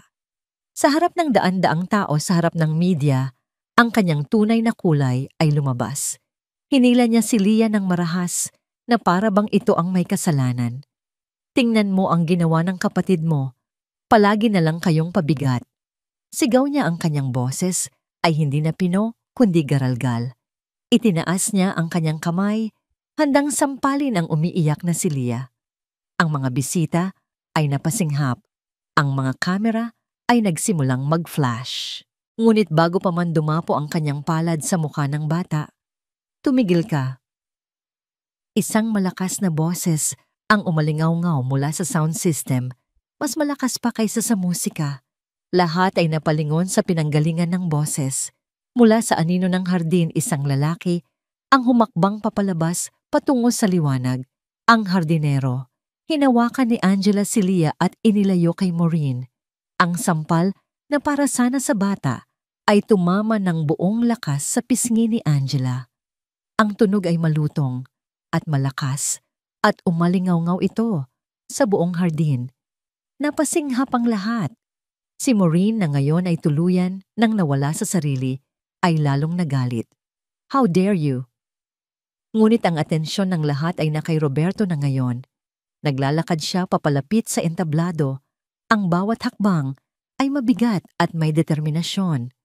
Sa harap ng daan-daang tao sa harap ng media, ang kanyang tunay na kulay ay lumabas. Hinila niya si Leah ng marahas na para bang ito ang may kasalanan. Tingnan mo ang ginawa ng kapatid mo. Palagi na lang kayong pabigat. Sigaw niya ang kanyang boses ay hindi na pino kundi garalgal. Itinaas niya ang kanyang kamay, handang sampalin ang umiiyak na si Leah. Ang mga bisita ay napasinghap. Ang mga kamera ay nagsimulang mag-flash. Ngunit bago pa man dumapo ang kanyang palad sa mukha ng bata, tumigil ka. Isang malakas na boses ang umalingaw-ngaw mula sa sound system, mas malakas pa kaysa sa musika. Lahat ay napalingon sa pinanggalingan ng boses. Mula sa anino ng hardin, isang lalaki ang humakbang papalabas patungo sa liwanag. Ang hardinero, hinawakan ni Angela si Leah at inilayo kay Maureen. Ang sampal na para sana sa bata ay tumama ng buong lakas sa pisngi ni Angela. Ang tunog ay malutong at malakas at umalingaw-ngaw ito sa buong hardin. Napasinghap ang lahat. Si Maureen na ngayon ay tuluyan nang nawala sa sarili ay lalong nagalit. How dare you? Ngunit ang atensyon ng lahat ay na kay Roberto na ngayon. Naglalakad siya papalapit sa entablado. Ang bawat hakbang ay mabigat at may determinasyon.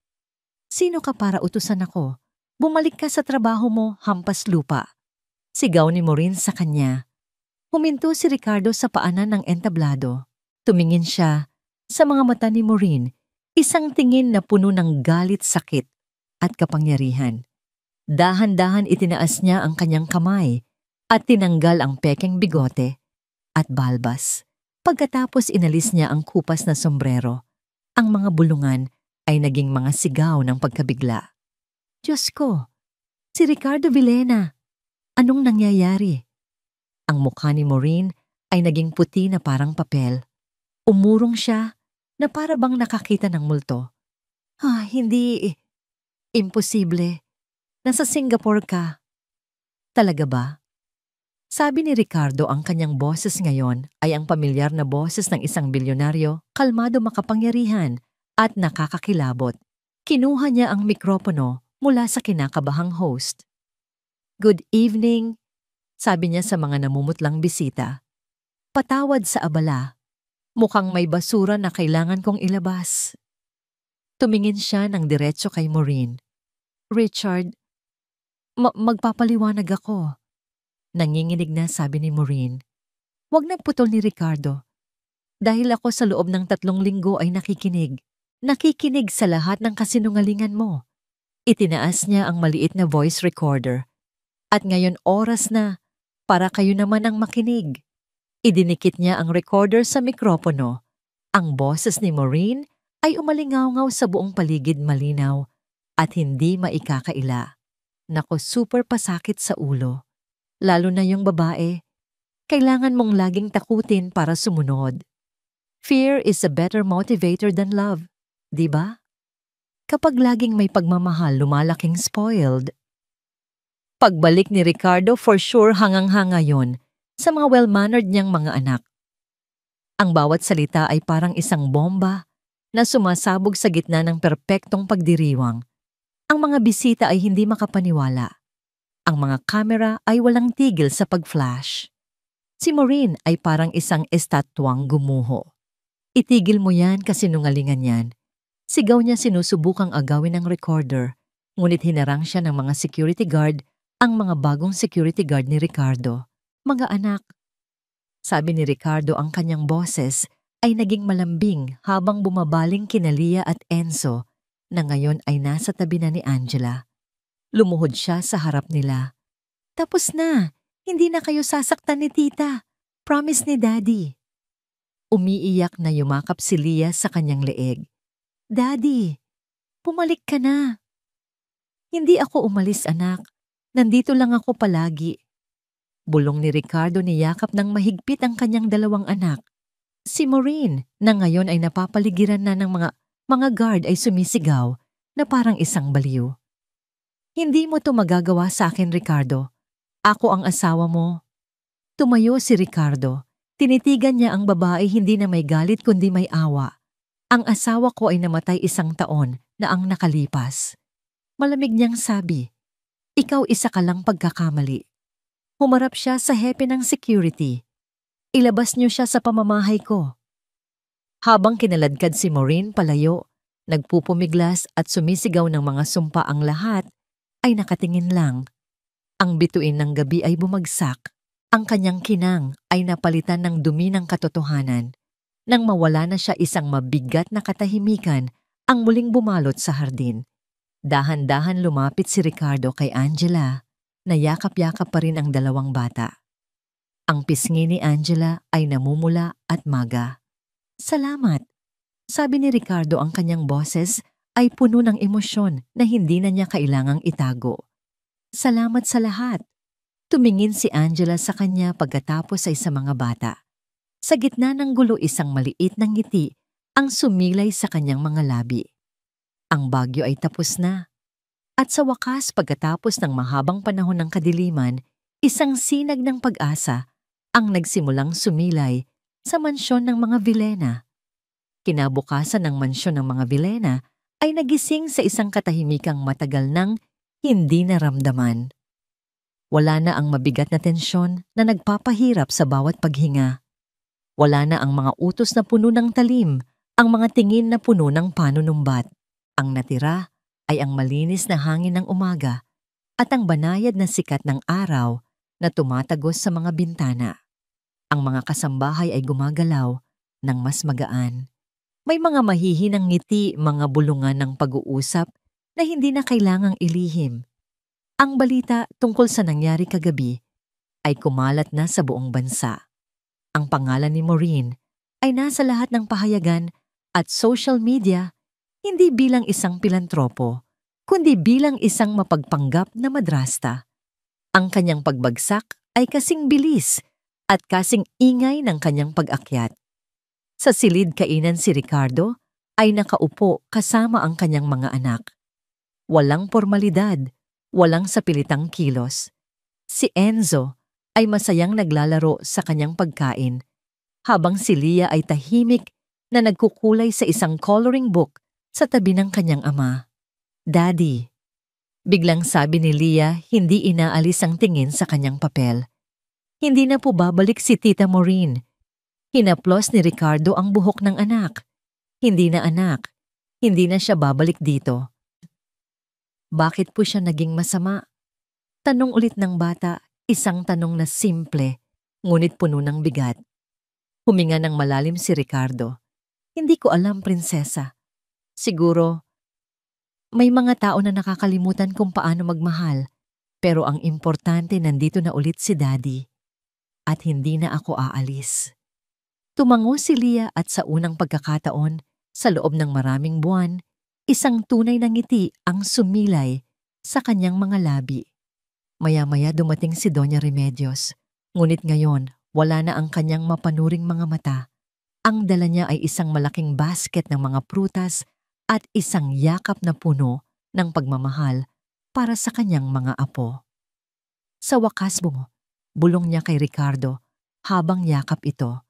Sino ka para utusan ako? Bumalik ka sa trabaho mo, hampas lupa. Sigaw ni Maureen sa kanya. Huminto si Ricardo sa paanan ng entablado. Tumingin siya sa mga mata ni Maureen, isang tingin na puno ng galit, sakit at kapangyarihan. Dahan-dahan itinaas niya ang kanyang kamay at tinanggal ang pekeng bigote at balbas. Pagkatapos inalis niya ang kupas na sombrero. Ang mga bulungan ay naging mga sigaw ng pagkabigla. Diyos ko, si Ricardo Villena, anong nangyayari? Ang mukha ni Maureen ay naging puti na parang papel. Umurong siya na para bang nakakita ng multo. Hindi. Imposible. Nasa Singapore ka. Talaga ba? Sabi ni Ricardo, ang kanyang boses ngayon ay ang pamilyar na boses ng isang bilyonaryo, kalmado, makapangyarihan at nakakakilabot. Kinuha niya ang mikropono mula sa kinakabahang host. Good evening, sabi niya sa mga namumutlang bisita. Patawad sa abala. Mukhang may basura na kailangan kong ilabas. Tumingin siya ng diretso kay Maureen. Richard, magpapaliwanag ako. Nanginginig na sabi ni Maureen. Huwag nagputol ni Ricardo. Dahil ako sa loob ng 3 linggo ay nakikinig. Nakikinig sa lahat ng kasinungalingan mo. Itinaas niya ang maliit na voice recorder. At ngayon oras na para kayo naman ang makinig. Idinikit niya ang recorder sa mikropono. Ang boses ni Maureen ay umalingaw-ngaw sa buong paligid, malinaw at hindi maikakaila. Nako, super pasakit sa ulo. Lalo na yung babae. Kailangan mong laging takutin para sumunod. Fear is a better motivator than love, di ba? Kapag laging may pagmamahal, lumalaking spoiled. Pagbalik ni Ricardo, for sure hangang-hanga yon sa mga well-mannered niyang mga anak. Ang bawat salita ay parang isang bomba na sumasabog sa gitna ng perpektong pagdiriwang. Ang mga bisita ay hindi makapaniwala. Ang mga kamera ay walang tigil sa pag-flash. Si Maureen ay parang isang estatwang gumuho. Itigil mo yan, kasinungalingan yan. Sigaw niya, sinusubukang agawin ng recorder, ngunit hinarang siya ng mga security guard, ang mga bagong security guard ni Ricardo. Mga anak. Sabi ni Ricardo, ang kanyang boses ay naging malambing habang bumabaling kina Leah at Enzo na ngayon ay nasa tabi na ni Angela. Lumuhod siya sa harap nila. Tapos na. Hindi na kayo sasaktan ni tita. Promise ni Daddy. Umiiyak na yumakap si Leah sa kanyang leeg. Daddy, pumalik ka na. Hindi ako umalis, anak. Nandito lang ako palagi. Bulong ni Ricardo niyakap ng mahigpit ang kanyang dalawang anak. Si Maureen, na ngayon ay napapaligiran na ng mga guard ay sumisigaw na parang isang baliw. Hindi mo to magagawa sa akin, Ricardo. Ako ang asawa mo. Tumayo si Ricardo. Tinitigan niya ang babae hindi na may galit kundi may awa. Ang asawa ko ay namatay 1 taon na ang nakalipas. Malamig niyang sabi, ikaw isa ka lang pagkakamali. Humarap siya sa hepe ng security. Ilabas niyo siya sa pamamahay ko. Habang kinaladkad si Maureen palayo, nagpupumiglas at sumisigaw ng mga sumpa ang lahat, ay nakatingin lang. Ang bituin ng gabi ay bumagsak. Ang kanyang kinang ay napalitan ng dumi ng katotohanan. Nang mawala na siya, isang mabigat na katahimikan ang muling bumalot sa hardin. Dahan-dahan lumapit si Ricardo kay Angela, na yakap-yakap pa rin ang dalawang bata. Ang pisngi ni Angela ay namumula at maga. Salamat, sabi ni Ricardo. Ang kanyang boses ay puno ng emosyon na hindi na niya kailangang itago. Salamat sa lahat. Tumingin si Angela sa kanya pagkatapos ay sa mga bata. Sa gitna ng gulo, isang maliit na ngiti ang sumilay sa kanyang mga labi. Ang bagyo ay tapos na. At sa wakas, pagkatapos ng mahabang panahon ng kadiliman, isang sinag ng pag-asa ang nagsimulang sumilay sa mansyon ng mga Villena. Kinabukasan ng mansyon ng mga Villena ay nagising sa isang katahimikang matagal nang hindi naramdaman. Wala na ang mabigat na tensyon na nagpapahirap sa bawat paghinga. Wala na ang mga utos na puno ng talim, ang mga tingin na puno ng panunumbat. Ang natira ay ang malinis na hangin ng umaga at ang banayad na sikat ng araw na tumatagos sa mga bintana. Ang mga kasambahay ay gumagalaw ng mas magaan. May mga mahihinang ngiti, mga bulungan ng pag-uusap na hindi na kailangang ilihim. Ang balita tungkol sa nangyari kagabi ay kumalat na sa buong bansa. Ang pangalan ni Maureen ay nasa lahat ng pahayagan at social media, hindi bilang isang pilantropo, kundi bilang isang mapagpanggap na madrasta. Ang kanyang pagbagsak ay kasing bilis at kasing ingay ng kanyang pag-akyat. Sa silid kainan si Ricardo ay nakaupo kasama ang kanyang mga anak. Walang formalidad, walang sapilitang kilos. Si Enzo ay masayang naglalaro sa kanyang pagkain, habang si Leah ay tahimik na nagkukulay sa isang coloring book sa tabi ng kanyang ama. Daddy, biglang sabi ni Leah, hindi inaalis ang tingin sa kanyang papel. Hindi na po babalik si Tita Maureen. Hinaplos ni Ricardo ang buhok ng anak. Hindi na anak, hindi na siya babalik dito. Bakit po siya naging masama? Tanong ulit ng bata, isang tanong na simple, ngunit puno ng bigat. Huminga ng malalim si Ricardo. Hindi ko alam, prinsesa. Siguro, may mga tao na nakakalimutan kung paano magmahal, pero ang importante nandito na ulit si Daddy. At hindi na ako aalis. Tumango si Leah at sa unang pagkakataon, sa loob ng maraming buwan, isang tunay na ngiti ang sumilay sa kanyang mga labi. Maya-maya dumating si Doña Remedios, ngunit ngayon wala na ang kanyang mapanuring mga mata. Ang dala niya ay isang malaking basket ng mga prutas at isang yakap na puno ng pagmamahal para sa kanyang mga apo. Sa wakas bulong niya kay Ricardo habang yakap ito.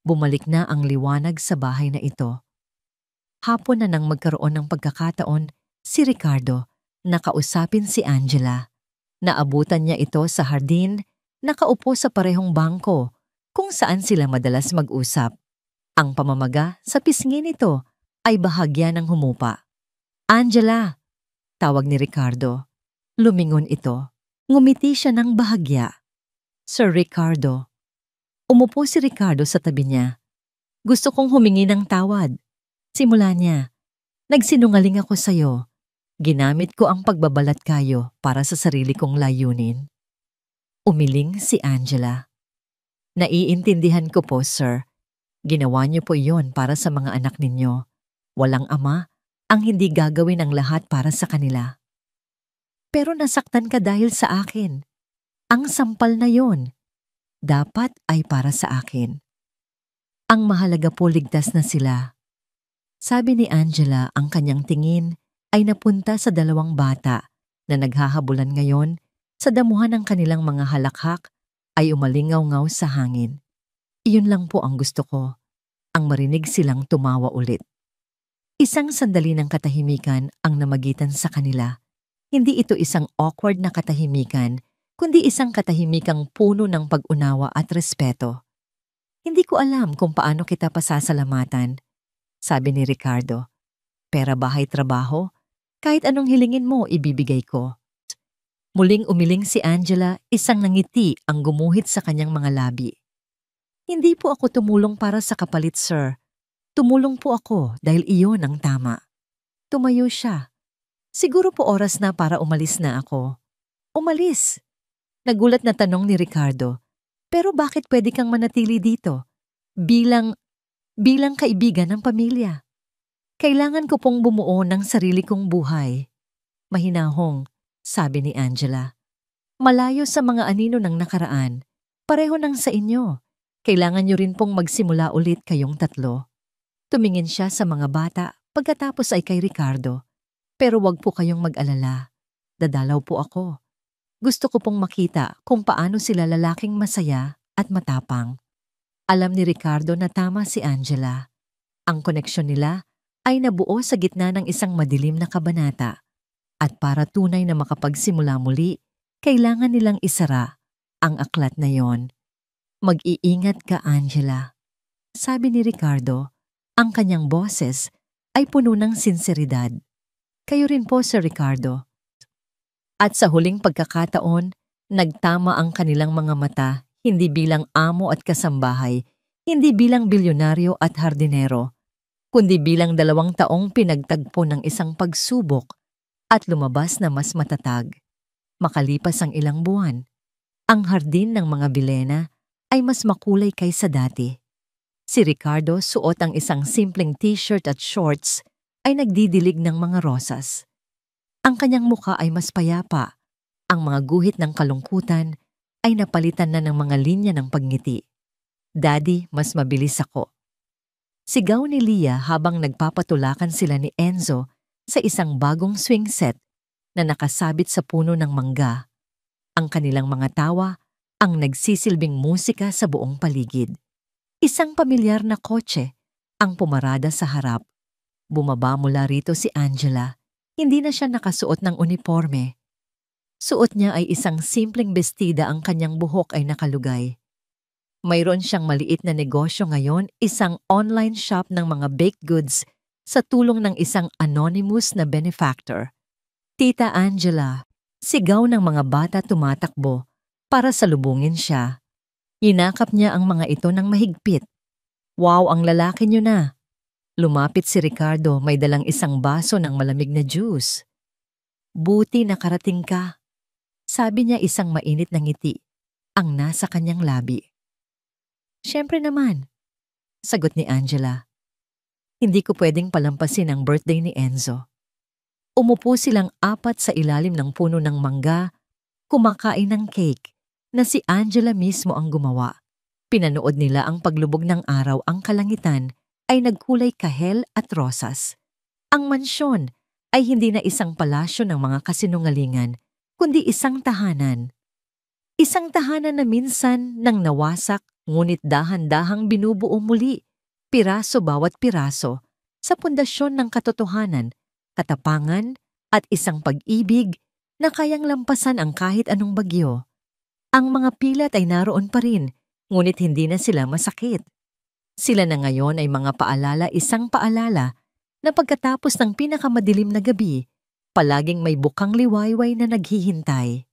Bumalik na ang liwanag sa bahay na ito. Hapon na nang magkaroon ng pagkakataon, si Ricardo nakausapin si Angela. Naabutan niya ito sa hardin, nakaupo sa parehong bangko kung saan sila madalas mag-usap. Ang pamamaga sa pisngi nito ay bahagya ng humupa. Angela, tawag ni Ricardo. Lumingon ito. Ngumiti siya ng bahagya. Sir Ricardo. Umupo si Ricardo sa tabi niya. Gusto kong humingi ng tawad. Simula niya. Nagsinungaling ako sa'yo. Ginamit ko ang pagbabalat kayo para sa sarili kong layunin. Umiling si Angela. Naiintindihan ko po, sir. Ginawa niyo po iyon para sa mga anak ninyo. Walang ama ang hindi gagawin ang lahat para sa kanila. Pero nasaktan ka dahil sa akin. Ang sampal na yon, dapat ay para sa akin. Ang mahalaga po ligtas na sila. Sabi ni Angela, ang kanyang tingin ay napunta sa dalawang bata na naghahabulan ngayon sa damuhan ng kanilang mga halakhak ay umalingaw-ngaw sa hangin. Iyon lang po ang gusto ko, ang marinig silang tumawa ulit. Isang sandali ng katahimikan ang namagitan sa kanila. Hindi ito isang awkward na katahimikan, kundi isang katahimikang puno ng pag-unawa at respeto. Hindi ko alam kung paano kita pasasalamatan, sabi ni Ricardo. Pera, bahay, trabaho, kahit anong hilingin mo, ibibigay ko. Muling umiling si Angela, isang nangiti ang gumuhit sa kanyang mga labi. Hindi po ako tumulong para sa kapalit, sir. Tumulong po ako dahil iyon ang tama. Tumayo siya. Siguro po oras na para umalis na ako. Umalis? Nagulat na tanong ni Ricardo. Pero bakit pwede kang manatili dito? Bilang kaibigan ng pamilya. Kailangan ko pong bumuo ng sarili kong buhay. Mahinahong, sabi ni Angela. Malayo sa mga anino ng nakaraan. Pareho nang sa inyo. Kailangan niyo rin pong magsimula ulit kayong tatlo. Tumingin siya sa mga bata pagkatapos ay kay Ricardo. Pero wag po kayong mag-alala. Dadalaw po ako. Gusto ko pong makita kung paano sila lalaking masaya at matapang. Alam ni Ricardo na tama si Angela. Ang koneksyon nila ay nabuo sa gitna ng isang madilim na kabanata. At para tunay na makapagsimula muli, kailangan nilang isara ang aklat na yon. Mag-iingat ka, Angela. Sabi ni Ricardo, ang kanyang boses ay puno ng sinseridad. Kayo rin po, Sir Ricardo. At sa huling pagkakataon, nagtama ang kanilang mga mata, hindi bilang amo at kasambahay, hindi bilang bilyonaryo at hardinero, kundi bilang 2 taong pinagtagpo ng isang pagsubok at lumabas na mas matatag. Makalipas ang ilang buwan, ang hardin ng mga Vilena ay mas makulay kaysa dati. Si Ricardo, suot ang isang simpleng t-shirt at shorts, ay nagdidilig ng mga rosas. Ang kanyang mukha ay mas payapa. Ang mga guhit ng kalungkutan ay napalitan na ng mga linya ng pagngiti. Daddy, mas mabilis ako. Sigaw ni Leah habang nagpapatulakan sila ni Enzo sa isang bagong swing set na nakasabit sa puno ng mangga. Ang kanilang mga tawa ang nagsisilbing musika sa buong paligid. Isang pamilyar na kotse ang pumarada sa harap. Bumaba mula rito si Angela. Hindi na siya nakasuot ng uniforme. Suot niya ay isang simpleng bestida, ang kanyang buhok ay nakalugay. Mayroon siyang maliit na negosyo ngayon, isang online shop ng mga baked goods sa tulong ng isang anonymous na benefactor. Tita Angela, sigaw ng mga bata tumatakbo para salubungin siya. Hinakap niya ang mga ito ng mahigpit. Wow, ang lalaki niyo na. Lumapit si Ricardo, may dalang isang baso ng malamig na juice. Buti nakarating ka. Sabi niya, isang mainit na ngiti ang nasa kanyang labi. Siyempre naman, sagot ni Angela. Hindi ko pwedeng palampasin ang birthday ni Enzo. Umupo silang 4 sa ilalim ng puno ng mangga, kumakain ng cake na si Angela mismo ang gumawa. Pinanood nila ang paglubog ng araw, ang kalangitan ay nagkulay kahel at rosas. Ang mansyon ay hindi na isang palasyo ng mga kasinungalingan, kundi isang tahanan. Isang tahanan na minsan nang nawasak, ngunit dahan-dahang binubuo muli, piraso bawat piraso, sa pundasyon ng katotohanan, katapangan at isang pag-ibig na kayang lampasan ang kahit anong bagyo. Ang mga pilat ay naroon pa rin, ngunit hindi na sila masakit. Sila na ngayon ay mga paalala, isang paalala na pagkatapos ng pinakamadilim na gabi, palaging may bukang liwayway na naghihintay.